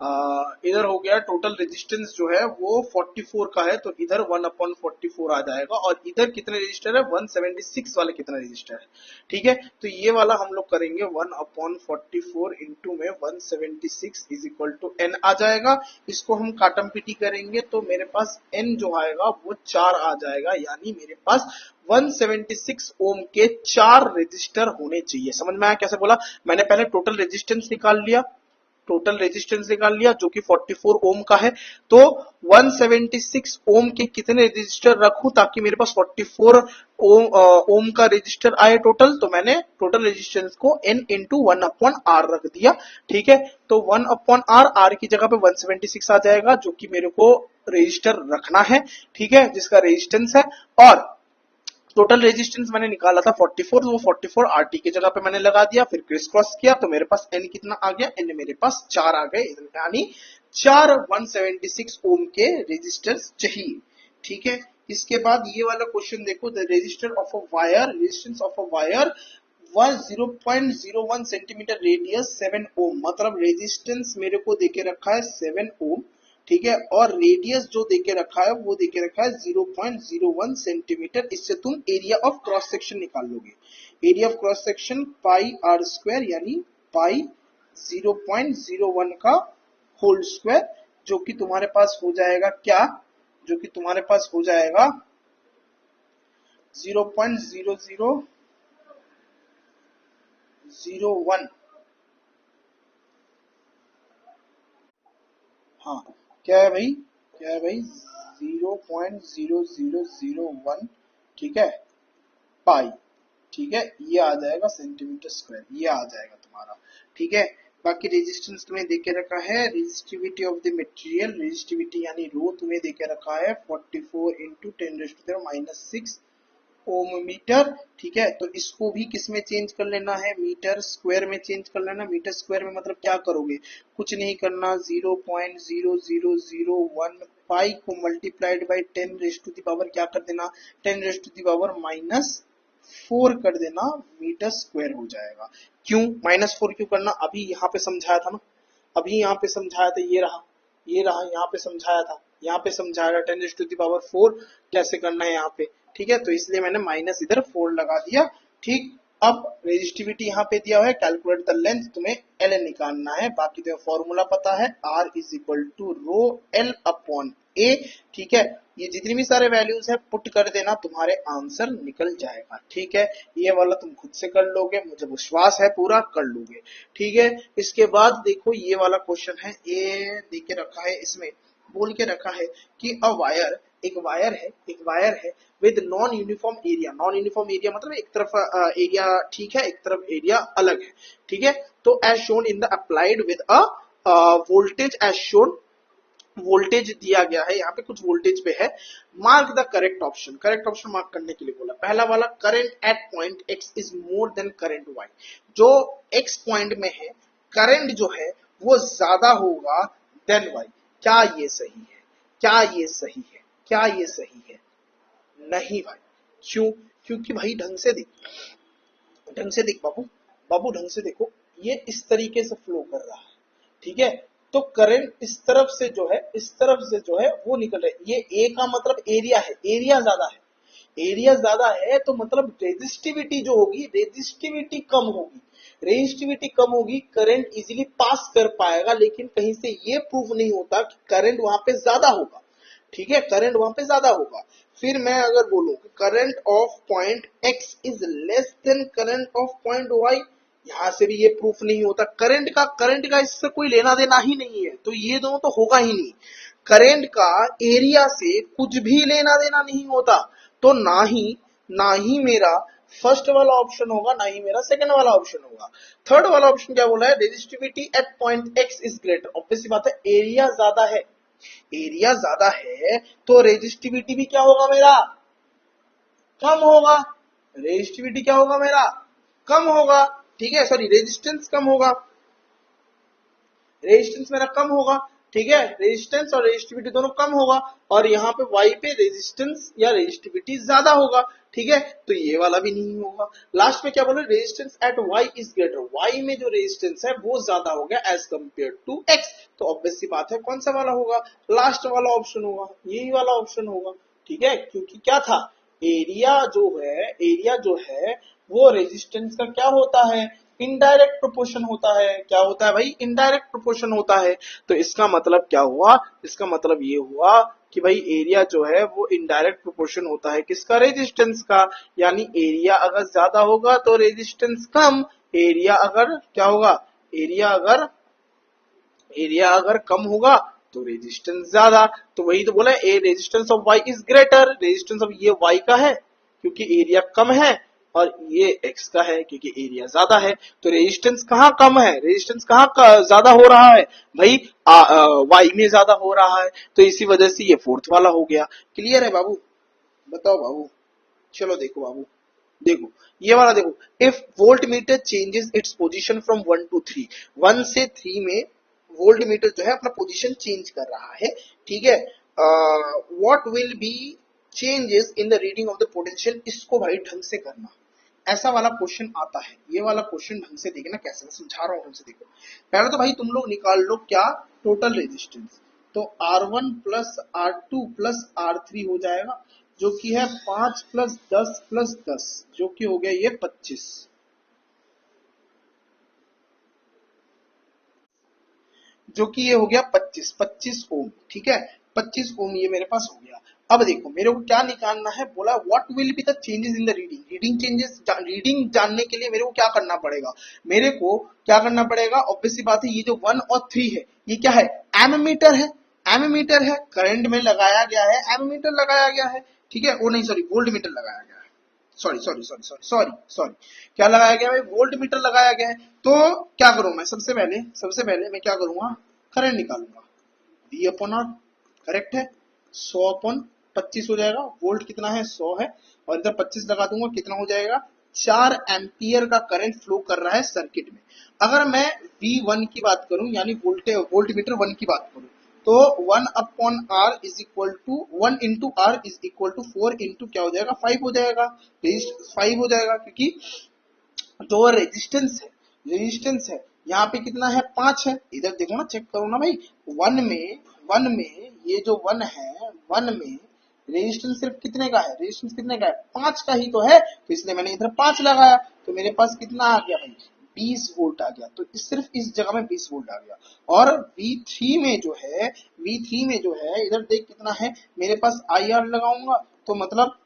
इधर हो गया टोटल रेजिस्टेंस जो है वो 44 का है, तो इधर 1/44 आ जाएगा, और इधर कितने रजिस्टर है 176 वाले कितने रजिस्टर है। ठीक है, तो ये वाला हम लोग करेंगे 1/44 इंटू में 176 इज इक्वल टू n आ जाएगा। इसको हम काटम पीटी करेंगे तो मेरे पास n जो आएगा वो 4 आ जाएगा, यानी मेरे पास 176 ओम के 4 रजिस्टर होने चाहिए। समझ में आया कैसे बोला? मैंने पहले टोटल रेजिस्टेंस निकाल लिया, टोटल रेजिस्टेंस निकाल लिया जो कि 44 ओम का है, तो 176 ओम के कितने रेजिस्टर रखूं ताकि मेरे पास 44 ओम का रेजिस्टर आए टोटल। तो मैंने टोटल रेजिस्टेंस को n इंटू 1/r रख दिया। ठीक है, तो 1/r, r की जगह पे 176 आ जाएगा जो कि मेरे को रेजिस्टर रखना है। ठीक है, जिसका रेजिस्टेंस है, और टोटल रेजिस्टेंस मैंने निकाला था 44, वो 44 आरटी की जगह पे मैंने लगा दिया, फिर क्रिस क्रॉस किया तो मेरे पास एन कितना आ गया, एन मेरे पास 4 आ गए, यानी 4 176 ओम के रेजिस्टेंस चाहिए। ठीक है, इसके बाद ये वाला क्वेश्चन देखो, the resistor of a wire, resistance of a wire was 0.01 centimetre radius 7 ohm, मतलब रेजिस्टेंस मेरे को देके रखा है 7 ओम। ठीक है, और रेडियस जो देके रखा है वो देके रखा है 0.01 सेंटीमीटर। इससे तुम एरिया ऑफ क्रॉस सेक्शन निकाल लोगे। Area of cross section pi R square, यानी पाई 0.01 का होल स्क्वायर, जो कि तुम्हारे पास हो जाएगा क्या, जो कि तुम्हारे पास हो जाएगा 0.0001। हाँ, क्या है भाई, क्या है भाई 0.0001। ठीक है, पाई। ठीक है, ये आ जाएगा सेंटीमीटर स्क्वायर, ये आ जाएगा तुम्हारा। ठीक है, बाकी रेजिस्टेंस तुम्हें देके रखा है, resistivity of the material, resistivity यानी रो तुम्हें देके रखा है 44 इंटू 10⁻⁻⁶ ओम मीटर। ठीक है, तो इसको भी किस में चेंज कर लेना है, मीटर स्क्वायर में चेंज कर लेना। मीटर स्क्वायर में मतलब क्या करोगे, कुछ नहीं करना, 0.0001 पाई को मल्टीप्लाइड बाई 10⁻⁻, क्या कर देना, 10⁻⁻⁴ कर देना, मीटर स्क्वायर हो जाएगा। क्यों -4 क्यों करना, अभी यहाँ पे समझाया था ना, अभी यहाँ पे समझाया था, ये रहा, ये रहा, यहाँ पे समझाया था, यहाँ पे समझाया 10⁻⁴ कैसे करना है यहाँ पे। ठीक है, तो इसलिए मैंने माइनस इधर 4 लगा दिया। ठीक, अब रेजिस्टिविटी यहाँ पे दिया हुआ है, कैलकुलेट द लेंथ, तुम्हें एल निकालना है, बाकी तो फॉर्मूला पता है, R is equal to rho L upon A. ठीक है, ये जितनी भी सारे वैल्यूज है पुट कर देना, तुम्हारे आंसर निकल जाएगा। ठीक है, ये वाला तुम खुद से कर लोगे, मुझे विश्वास है पूरा कर लोगे। ठीक है, इसके बाद देखो ये वाला क्वेश्चन है, ये देके रखा है, इसमें बोल के रखा है कि अ वायर, एक वायर है with non uniform area. Non uniform area मतलब एक तरफ एरिया ठीक है, एक तरफ एरिया अलग है। ठीक है, तो as shown in the applied with a voltage, as shown voltage दिया गया है, यहाँ पे कुछ वोल्टेज पे है। Mark the correct option, correct option mark करने के लिए बोला। पहला वाला, current at point X is more than current Y, जो एक्स पॉइंट में है करंट जो है वो ज्यादा होगा देन वाई। क्या ये सही है, क्या ये सही है, क्या ये सही है? नहीं भाई, क्यों? क्योंकि भाई ढंग से देख, ढंग से देख बाबू, बाबू ढंग से देखो, ये इस तरीके से फ्लो कर रहा है। ठीक है, तो करंट इस तरफ से जो है, इस तरफ से जो है वो निकल रहा है। ये ए का मतलब एरिया है, एरिया ज्यादा है, एरिया ज्यादा है तो मतलब रेजिस्टिविटी जो होगी, रेजिस्टिविटी कम होगी, रेजिस्टिविटी कम होगी, करंट इजीली पास कर पाएगा, लेकिन कहीं से ये प्रूव नहीं होता कि करंट वहां पे ज्यादा होगा। ठीक है, करंट वहां पे ज्यादा होगा। फिर मैं अगर बोलूं कि current of point X is less than current of point Y, यहां से भी ये प्रूफ नहीं होता। करंट का इससे कोई लेना देना ही नहीं है, तो ये दोनों तो होगा ही नहीं। करंट का एरिया से कुछ भी लेना देना नहीं होता, तो ना ही मेरा फर्स्ट वाला ऑप्शन होगा, ना ही मेरा सेकंड वाला ऑप्शन होगा। थर्ड वाला ऑप्शन क्या बोला है, resistivity eight point X is greater. Obviously बात है, एरिया ज्यादा है, एरिया ज्यादा है तो रेजिस्टिविटी भी क्या होगा मेरा, कम होगा। रेजिस्टिविटी क्या होगा मेरा, कम होगा। ठीक है, सॉरी रेजिस्टेंस कम होगा, रेजिस्टेंस मेरा कम होगा। ठीक है, रेजिस्टेंस और रेजिस्टिविटी दोनों कम होगा, और यहाँ पे y पे रेजिस्टेंस या रेजिस्टिविटी ज्यादा होगा, ठीक है, तो ये वाला भी नहीं होगा। लास्ट में क्या बोले, resistance at y is greater, y में जो रेजिस्टेंस है वो ज्यादा हो गया एज कम्पेयर टू x, तो ऑब्वियस सी बात है कौन सा वाला होगा, लास्ट वाला ऑप्शन होगा, यही वाला ऑप्शन होगा, ठीक है, क्योंकि क्या था, एरिया जो है वो रेजिस्टेंस का क्या होता है, इनडायरेक्ट प्रोपोर्शन होता है, क्या होता है भाई, इनडायरेक्ट प्रोपोर्शन होता है। तो इसका मतलब क्या हुआ, इसका मतलब ये हुआ कि भाई एरिया जो है वो इनडायरेक्ट प्रोपोर्शन होता है किसका, रेजिस्टेंस का, यानी एरिया अगर ज्यादा होगा तो रेजिस्टेंस कम, एरिया अगर क्या होगा, एरिया अगर कम होगा तो रेजिस्टेंस ज्यादा, तो वही तो बोला, A resistance of Y is greater, resistance of ये वाई का है क्योंकि एरिया कम है, और ये एक्स का है क्योंकि एरिया ज्यादा है। तो रेजिस्टेंस कहाँ कम है, रेजिस्टेंस कहाँ ज्यादा हो रहा है भाई, वाई में ज्यादा हो रहा है, तो इसी वजह से ये फोर्थ वाला हो गया। क्लियर है बाबू, बताओ बाबू, चलो देखो बाबू, देखो ये वाला देखो, if volt meter changes its position from 1 to 3, 1 से 3 में वोल्ट मीटर जो है अपना पोजीशन चेंज कर रहा है, ठीक है, what will be changes in the reading of the potential, इसको भाई ढंग से करना, ऐसा वाला क्वेश्चन आता है, ये वाला क्वेश्चन ढंग से देखना, कैसे मैं समझा रहा हूं ढंग से देखो। पहले तो भाई तुम लोग निकाल लो क्या, टोटल रेजिस्टेंस, तो R1 plus R2 plus R3 हो जाएगा, जो कि है 5 प्लस 10 प्लस 10, जो कि हो गया ये 25, जो कि ये हो गया 25 ओम, ठीक है, 25 ओम ये मेरे पास हो गया। अब देखो मेरे को क्या निकालना है, बोला what will be the changes in the reading जानने के लिए मेरे को क्या करना पड़ेगा, मेरे को क्या करना पड़ेगा, ऑब्वियस सी बात है, ये जो 1 और 3 है ये क्या है, एमीमीटर है, एमीमीटर है, करंट में लगाया गया है, एमीमीटर लगाया गया है, ठीक है, वो नहीं सॉरी वोल्ट मीटर लगाया गया है, सॉरी क्या लगाया गया है, वोल्ट मीटर लगाया गया है। तो क्या करूं मैं, सबसे पहले मैं क्या करूंगा, करंट निकालूंगा, V अपॉन आर, करेक्ट है, 100 अपॉन 25 हो जाएगा, वोल्ट कितना है 100 है, और इधर 25 लगा दूंगा, कितना हो जाएगा, 4 एम्पियर का करंट फ्लो कर रहा है सर्किट में। अगर मैं V1 की बात करूं, यानी वोल्ट मीटर 1 की बात करूं, तो 1 upon R is equal to 1 into R is equal to 4 into क्या हो जाएगा, 5 हो जाएगा, 5 हो जाएगा, क्योंकि जो रेजिस्टेंस है यहाँ पे कितना है, 5 है, इधर देखो ना, चेक करो ना भाई, 1 में ये जो 1 है, 1 में रेजिस्टेंस सिर्फ कितने का है, 5 का ही तो है, तो इसलिए मैंने इधर 5 लगाया, तो मेरे पास कितना आ गया भाई, 20 वोल्ट आ गया, तो सिर्फ इस जगह में 20 वोल्ट आ गया। और V3 में जो है इधर देख कितना है, मेरे पास IR लगाऊंगा, तो मतलब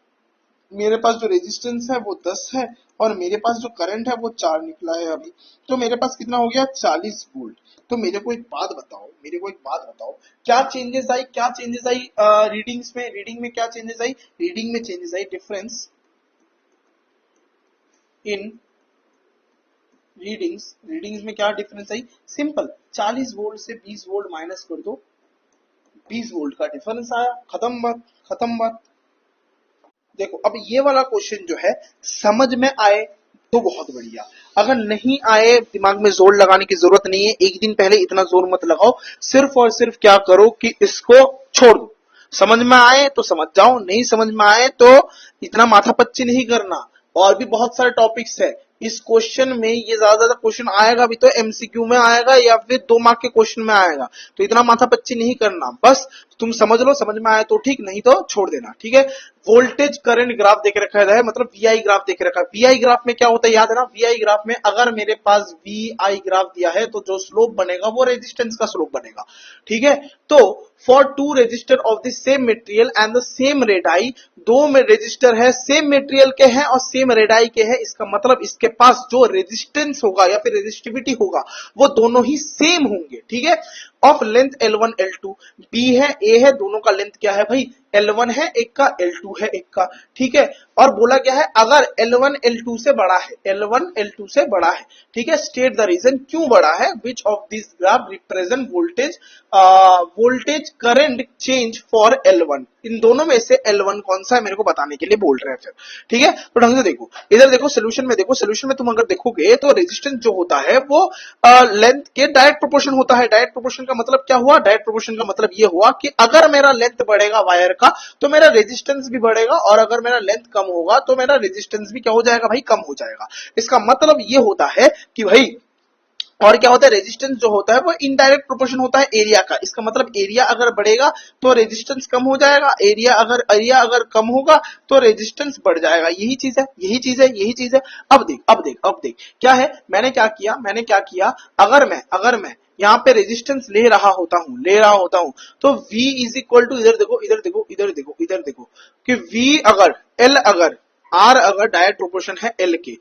मेरे पास जो रेजिस्टेंस है वो 10 है, और मेरे पास जो करंट है वो 4 निकला है अभी, तो मेरे पास कितना हो गया, 40 वोल्ट। तो मेरे को एक बात बताओ, क्या चेंजेस आई रीडिंग में क्या changes I, difference in readings में क्या डिफरेंस आई, सिंपल, 40 वोल्ट से 20 वोल्ट माइनस कर दो, 20 वोल्ट का डिफरेंस आया, खत्म बात। देखो अब ये वाला क्वेश्चन जो है समझ में आए तो बहुत बढ़िया, अगर नहीं आए दिमाग में जोर लगाने की जरूरत नहीं है, एक दिन पहले इतना जोर मत लगाओ, सिर्फ और सिर्फ क्या करो कि इसको छोड़ दो, समझ में आए तो समझ जाओ, नहीं समझ में आए तो इतना माथापच्ची नहीं करना। और भी बहुत सारे टॉपिक्स है इस क्वेश्चन में, ये ज्यादा क्वेश्चन आएगा भी तो MCQ में आएगा या फिर 2 मार्क के क्वेश्चन में आएगा, तो इतना माथापच्ची नहीं करना, बस तुम समझ लो, समझ में आए तो ठीक, नहीं तो छोड़ देना, ठीक है। वोल्टेज करंट ग्राफ देख रखा है, मतलब VI ग्राफ देख रखा है, VI ग्राफ में क्या होता है याद है ना, VI ग्राफ में अगर मेरे पास VI ग्राफ दिया है तो जो स्लोप बनेगा वो रेजिस्टेंस का स्लोप बनेगा, ठीक है। तो for 2 resistor of the same material and the same radii, 2 में रेजिस्टर है सेम मटेरियल के हैं और सेम रेडाई के हैं, इसका मतलब इसके पास जो रेजिस्टेंस होगा या फिर रेजिस्टिविटी होगा वो दोनों ही सेम होंगे, ठीक है, of length L1 L2, B है ए है, दोनों का लेंथ क्या है भाई L1 है एक का, L2 है एक का, ठीक है। और बोला क्या है अगर L1 L2 से बड़ा है, L1 L2 से बड़ा है, ठीक है, स्टेट द रीजन क्यों बड़ा है, which of this graph represent voltage current change for L1, इन दोनों में से L1 कौन सा है मेरे को बताने के लिए बोल रहे हैं फिर, ठीक है। तो ढंग से देखो, इधर देखो सोल्यूशन में, देखो सोल्यूशन में तुम अगर देखोगे तो रेजिस्टेंस जो होता है वो लेंथ के डायरेक्ट प्रोपोर्शन होता है। डायरेक्ट प्रोपोर्शन का मतलब क्या हुआ, डायरेक्ट प्रोपोर्शन का मतलब ये हुआ कि अगर मेरा लेंथ बढ़ेगा वायर का तो मेरा रेजिस्टेंस भी बढ़ेगा, और अगर मेरा लेंथ कम होगा तो मेरा रेजिस्टेंस भी क्या हो जाएगा भाई, कम हो जाएगा। इसका मतलब ये होता है कि भाई, और क्या होता है, रेजिस्टेंस जो होता है वो इनडायरेक्ट प्रोपोर्शन होता है एरिया का। इसका मतलब एरिया अगर बढ़ेगा तो रेजिस्टेंस कम हो जाएगा, एरिया अगर कम होगा तो रेजिस्टेंस बढ़ जाएगा। यही चीज है, यही चीज है, यही चीज है। अब देख क्या है, मैंने क्या किया, अगर मैं यहाँ पे रेजिस्टेंस ले रहा होता हूँ तो V इज इक्वल टू, इधर देखो कि V अगर R अगर डायरेक्ट प्रोपोर्शन है L के,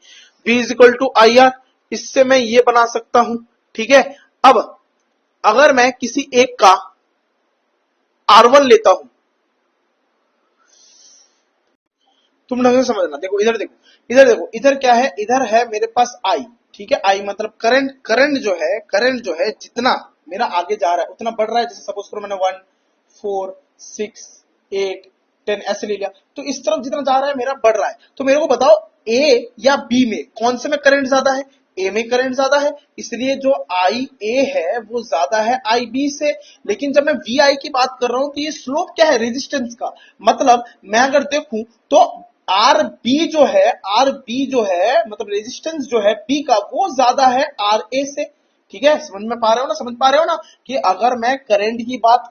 V is equal to IR, इससे मैं ये बना सकता हूं, ठीक है। अब अगर मैं किसी एक का R1 लेता हूं, तुम ढंग से समझना, देखो इधर क्या है, इधर है मेरे पास I, ठीक है। I मतलब करंट जो है जितना मेरा आगे जा रहा है उतना बढ़ रहा है। जैसे सपोज करो मैंने 1 4 6 8 10 ऐसे ले लिया, तो इस तरफ जितना जा रहा है मेरा बढ़ रहा है। तो मेरे को बताओ A या B में कौन से में करंट ज्यादा है, ए में करंट ज्यादा है, इसलिए जो आई ए है वो ज्यादा है आई बी से। लेकिन जब मैं वी आई की बात कर रहा हूं तो ये स्लोप क्या है, रेजिस्टेंस का। मतलब मैं अगर देखूं तो आर बी जो है मतलब रेजिस्टेंस जो है बी का वो ज्यादा है आर ए से, ठीक है। समझ पा रहे हो ना कि अगर मैं करंट की बात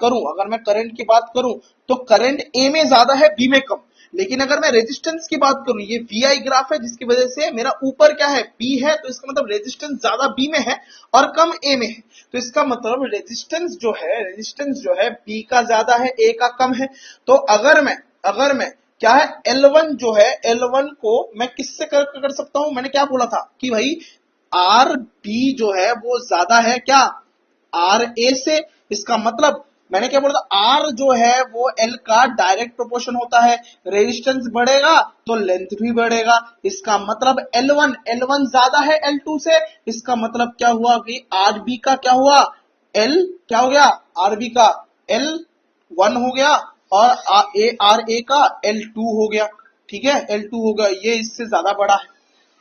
करूं तो करंट ए में ज्यादा है बी में कम। लेकिन अगर मैं रेजिस्टेंस की बात करूं, ये वी आई ग्राफ है जिसकी वजह से मेरा ऊपर क्या है बी है, तो इसका मतलब रेजिस्टेंस ज्यादा बी में है और कम ए में है। तो इसका मतलब रेजिस्टेंस जो है बी का ज्यादा है ए का कम है। तो अगर मैं क्या है L1 को मैं किससे कर सकता हूं, मैंने क्या बोला था कि भाई आर बी जो है वो ज्यादा है क्या, आर ए से। इसका मतलब मैंने क्या बोला था, आर जो है वो एल का डायरेक्ट प्रोपोर्शन होता है, रेजिस्टेंस बढ़ेगा तो लेंथ भी बढ़ेगा। इसका मतलब L1 ज्यादा है L2 से। इसका मतलब क्या हुआ कि आर बी का क्या हुआ, एल क्या हो गया, आर बी का L1 हो गया और आर ए का L2 हो गया, ठीक है, L2 हो गया, ये इससे ज्यादा बड़ा है,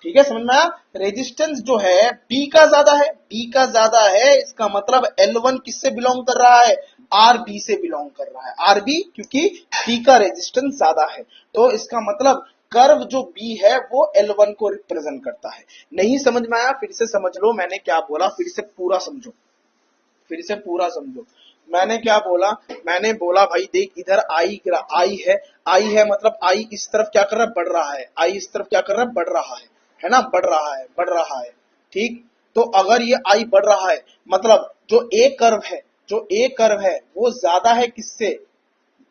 ठीक है। समझ में आया। रेजिस्टेंस जो है बी का ज्यादा है, इसका मतलब L1 किससे बिलोंग कर रहा है, आर बी से बिलोंग कर रहा है, आर बी, क्योंकि बी का रेजिस्टेंस ज्यादा है। तो इसका मतलब कर्व जो बी है वो L1 को रिप्रेजेंट करता है। नहीं समझ में आया, फिर से समझ लो मैंने क्या बोला, फिर से पूरा समझो। मैंने क्या बोला, मैंने बोला भाई देख इधर आई है मतलब आई इस तरफ क्या कर रहा है, बढ़ रहा है, आई इस तरफ क्या कर रहा है, बढ़ रहा है ना, बढ़ रहा है, ठीक। तो अगर ये आई बढ़ रहा है मतलब जो ए कर्व है वो ज्यादा है किससे,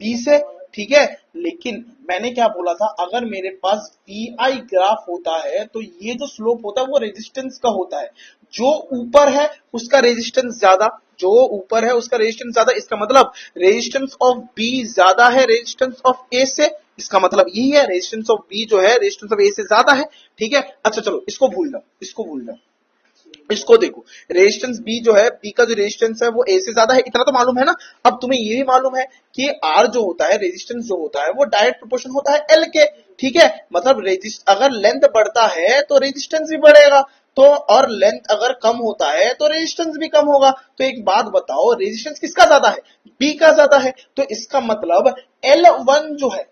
बी से, ठीक है। लेकिन मैंने क्या बोला था, अगर मेरे पास वी आई ग्राफ होता है तो ये जो स्लोप होता है वो रेजिस्टेंस का होता है। जो ऊपर है उसका रेजिस्टेंस ज्यादा, इसका मतलब रेजिस्टेंस ऑफ बी ज्यादा है रेजिस्टेंस ऑफ ए से। इसका मतलब यही है, रेजिस्टेंस ऑफ बी जो है रेजिस्टेंस ऑफ ए से ज्यादा है, ठीक है। अच्छा चलो इसको भूल जाओ, इसको देखो, रेजिस्टेंस बी जो है, बी का जो रेजिस्टेंस है वो ए से ज्यादा है, इतना तो मालूम है ना। अब तुम्हें ये भी मालूम है कि आर जो होता है, रेजिस्टेंस जो होता है वो डायरेक्ट प्रोपोर्शन होता है एल के, ठीक है। मतलब अगर लेंथ बढ़ता है तो रेजिस्टेंस भी बढ़ेगा, तो और लेंथ अगर कम होता है तो रेजिस्टेंस भी कम होगा। तो एक बात बताओ, रेजिस्टेंस किसका ज्यादा है, बी का ज्यादा है। तो इसका मतलब L1 जो है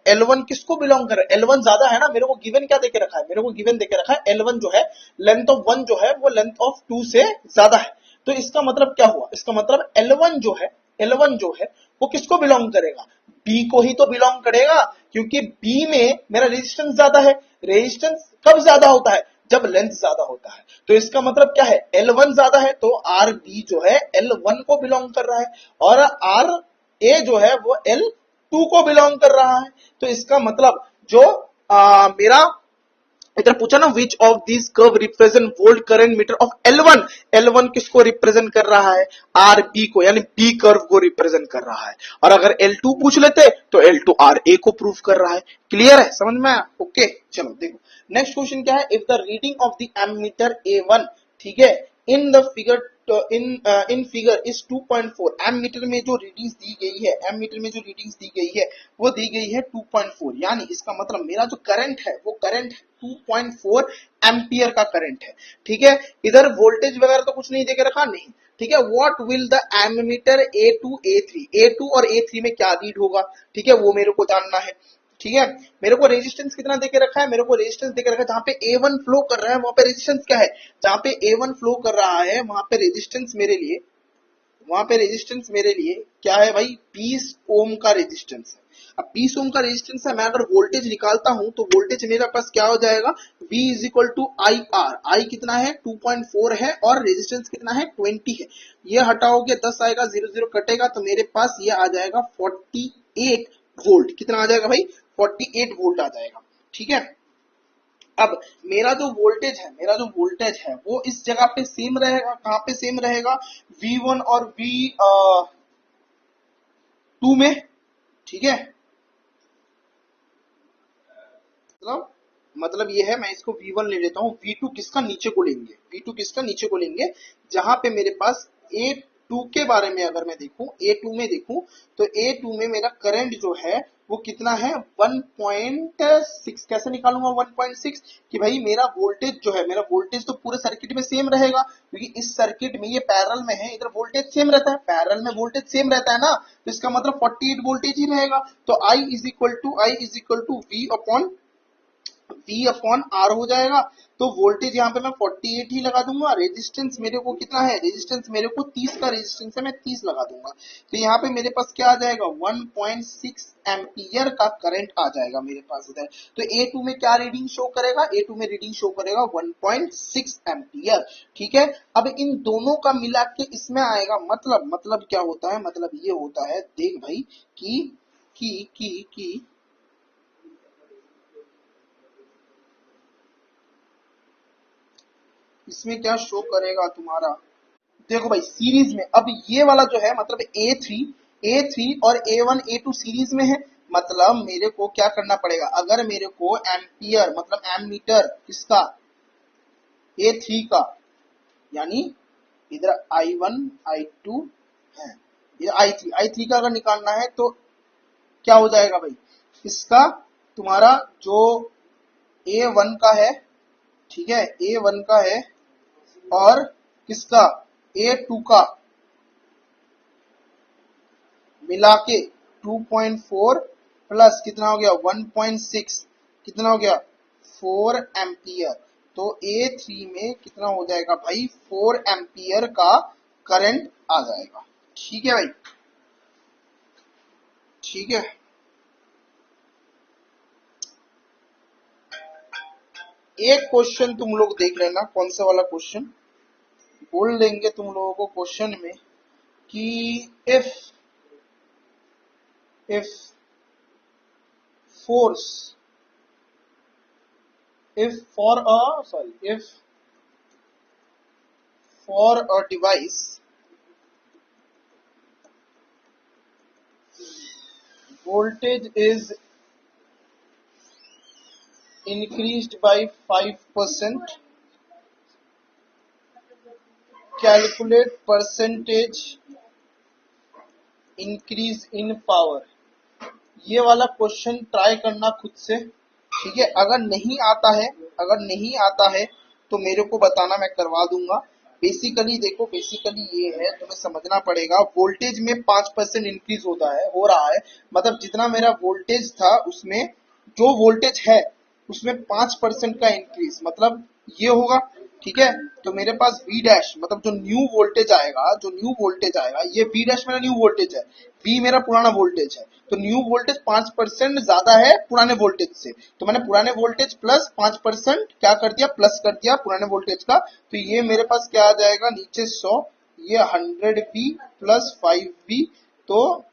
L1 किसको बिलोंग कर रहा है, L1 ज्यादा है ना। मेरे को गिवन क्या देके रखा है, L1 जो है लेंथ ऑफ 1 जो है वो लेंथ ऑफ 2 से ज्यादा है। तो इसका मतलब क्या हुआ, इसका मतलब L1 जो है वो किसको बिलोंग करेगा, बी को ही तो बिलोंग करेगा, क्योंकि बी में मेरा रेजिस्टेंस ज्यादा है। रेजिस्टेंस कब ज्यादा होता है, जब लेंथ ज्यादा होता है। तो इसका मतलब क्या है, L1 ज्यादा है तो आर बी जो है L1 को बिलोंग कर रहा है, और आर ए जो है वो L2 को बिलोंग कर रहा है। तो इसका मतलब जो मेरा इधर पूछा ना which of this curve represent volt current meter of L1। L1 किसको रिप्रेजेंट कर रहा है, RB को, यानी B कर्व को रिप्रेजेंट कर रहा है। और अगर L2 पूछ लेते तो L2 RA को प्रूव कर रहा है। क्लियर है, समझ में आया? ओके चलो देखो नेक्स्ट क्वेश्चन क्या है, if the reading of the ammeter A1, ठीक है, in the figure in figure is 2.4, ammeter में जो रीडिंग्स दी गई है, एमीटर में जो रीडिंग्स दी गई है वो दी गई है 2.4, यानी इसका मतलब मेरा जो करंट है वो करंट 2.4 एम्पियर का करंट है। ठीक है, इधर वोल्टेज वगैरह तो कुछ नहीं दे के रखा, नहीं। ठीक है, what will the ammeter A2 A3 और A3 में क्या रीड होगा, ठीक है, वो मेरे को जानना है। ठीक है, मेरे को रेजिस्टेंस कितना देके रखा है, मेरे को रेजिस्टेंस देके रखा है जहां पे A1 फ्लो कर रहा है वहां पे रेजिस्टेंस क्या है, जहां पे A1 फ्लो कर रहा है वहां पे रेजिस्टेंस मेरे लिए, वहां पे रेजिस्टेंस मेरे लिए क्या है भाई, 20 ओम का रेजिस्टेंस है। अब 20 ओम का रेजिस्टेंस है, मैं अगर वोल्टेज निकालता हूं तो वोल्टेज मेरे पास क्या हो जाएगा, V is equal to I R. I कितना है 2.4 है और रेजिस्टेंस कितना है 20 है। ये हटाओगे 10 आएगा, 0 0 कटेगा तो मेरे पास ये आ जाएगा 48 वोल्ट। कितना आ जाएगा भाई, 48 वोल्ट आ जाएगा। ठीक है, अब मेरा जो वोल्टेज है, मेरा जो वोल्टेज है वो इस जगह पे सेम रहेगा, कहां पे सेम रहेगा, V1 और V2 में। ठीक है, मतलब ये है, मैं इसको V1 ले लेता हूं, V2 किसका नीचे को लेंगे, V2 किसका नीचे को लेंगे, जहां पे मेरे पास A2 के बारे में अगर मैं देखूं, A2 में देखूं तो A2 में मेरा करंट जो है वो कितना है 1.6। कैसे निकालूंगा 1.6, कि भाई मेरा वोल्टेज जो है, मेरा वोल्टेज तो पूरे सर्किट में सेम रहेगा, क्योंकि इस सर्किट में ये पैरेलल में है, इधर वोल्टेज सेम रहता है, पैरेलल में वोल्टेज सेम रहता है ना, तो इसका मतलब 48 वोल्टेज ही रहेगा। तो I is equal to V upon R हो जाएगा। तो वोल्टेज यहाँ पे मैं 48 ही लगा दूंगा, रेजिस्टेंस मेरे को कितना है, रेजिस्टेंस मेरे को 30 का रेजिस्टेंस है, मैं 30 लगा दूंगा। तो यहाँ पे मेरे पास क्या आ जाएगा 1.6 एम्पियर का करंट आ जाएगा मेरे पास इधर। तो A2 में क्या रीडिंग शो करेगा, A2 में रीडिंग शो करेगा 1.6 एम्पियर। ठीक है, अब इन दोनों का मिला के इसमें आएगा, मतलब क्या होता है, मतलब ये होता है, देख भाई कि इसमें क्या शो करेगा तुम्हारा, देखो भाई सीरीज में, अब ये वाला जो है मतलब A3 और A1 A2 सीरीज में है, मतलब मेरे को क्या करना पड़ेगा, अगर मेरे को एम्पियर मतलब एमीटर किसका A3 का, यानी इधर I1 I2 है, ये I3 का अगर निकालना है तो क्या हो जाएगा भाई, इसका तुम्हारा जो A1 का है, ठीक है, A1 का है और किसका A2 का मिला के 2.4 प्लस कितना हो गया 1.6, कितना हो गया 4 एम्पियर। तो A3 में कितना हो जाएगा भाई 4 एम्पियर का करंट आ जाएगा। ठीक है भाई, ठीक है, एक क्वेश्चन तुम लोग देख लेना, कौन सा वाला क्वेश्चन बोल देंगे तुम लोगों को क्वेश्चन में कि if force if for a device voltage is increased by 5%, calculate percentage increase in power। ये वाला क्वेश्चन ट्राई करना खुद से। ठीक है, अगर नहीं आता है तो मेरे को बताना, मैं करवा दूंगा। बेसिकली देखो, बेसिकली ये है, तुम्हें समझना पड़ेगा, वोल्टेज में 5% इंक्रीज हो रहा है, मतलब जितना मेरा वोल्टेज था उसमें जो वोल्टेज है उसमें 5% का इंक्रीज, मतलब ये होगा। ठीक है, तो मेरे पास V डैश मतलब जो न्यू वोल्टेज आएगा, ये V डैश मेरा न्यू वोल्टेज है, V मेरा पुराना वोल्टेज है, तो न्यू वोल्टेज 5% ज्यादा है पुराने वोल्टेज से, तो मैंने पुराने वोल्टेज प्लस 5% क्या कर दिया, प्लस कर दिया पुराने वोल्टेज का। तो ये मेरे पास क्या आ जाएगा, नीचे 100, ये 100V प्लस 5V, तो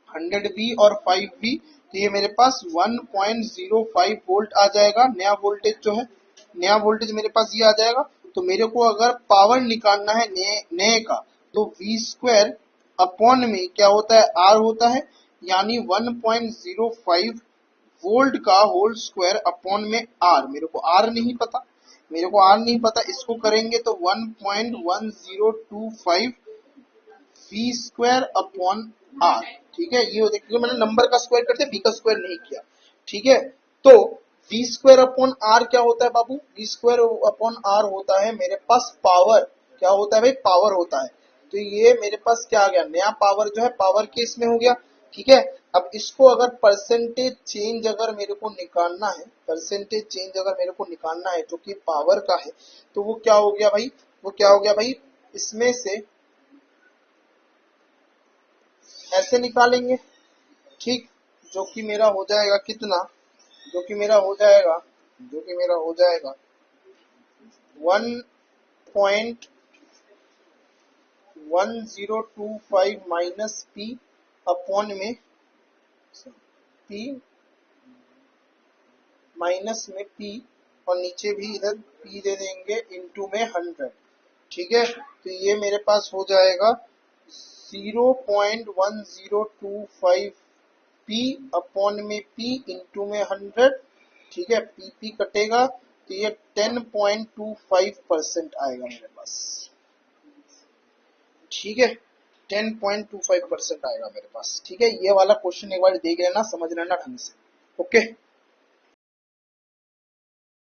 100V और 5V, तो ये मेरे पास 1.05 वोल्ट आ जाएगा, नया वोल्टेज जो है, नया वोल्टेज मेरे पास ये आ जाएगा। तो मेरे को अगर पावर निकालना है नए का, तो v स्क्वायर अपॉन में क्या होता है, r होता है, यानी 1.05 वोल्ट का होल स्क्वायर अपॉन में r। मेरे को r नहीं पता, मेरे को r नहीं पता, इसको करेंगे तो 1.1025 v स्क्वायर अपॉन r। ठीक है, ये देखिए मैंने नंबर का स्क्वायर करते, v का स्क्वायर नहीं किया। ठीक है, तो v स्क्वायर अपॉन r क्या होता है बाबू, v स्क्वायर अपॉन r होता है मेरे पास पावर। क्या होता है भाई, पावर होता है। तो ये मेरे पास क्या आ गया, नया पावर जो है पावर के इसमें हो गया। ठीक है, अब इसको अगर परसेंटेज चेंज अगर मेरे को निकालना है, परसेंटेज चेंज अगर मेरे को निकालना है जो कि पावर का है, तो वो क्या हो गया भाई, वो क्या हो गया भाई, इसमें से ऐसे निकालेंगे। ठीक, जो कि मेरा हो जाएगा कितना, जो कि मेरा हो जाएगा, जो कि मेरा हो जाएगा 1.1025 माइनस पी अपॉन में पी, माइनस में पी, और नीचे भी इधर पी दे देंगे, इनटू में 100। ठीक है, तो ये मेरे पास हो जाएगा 0.1025 पी अपॉन में पी इंटू में 100। ठीक है, पी कटेगा तो ये 10.25% आएगा मेरे पास। ठीक है, 10.25% आएगा मेरे पास। ठीक है, ये वाला क्वेश्चन एक बार देख लेना, समझ लेना ढंग से। ओके।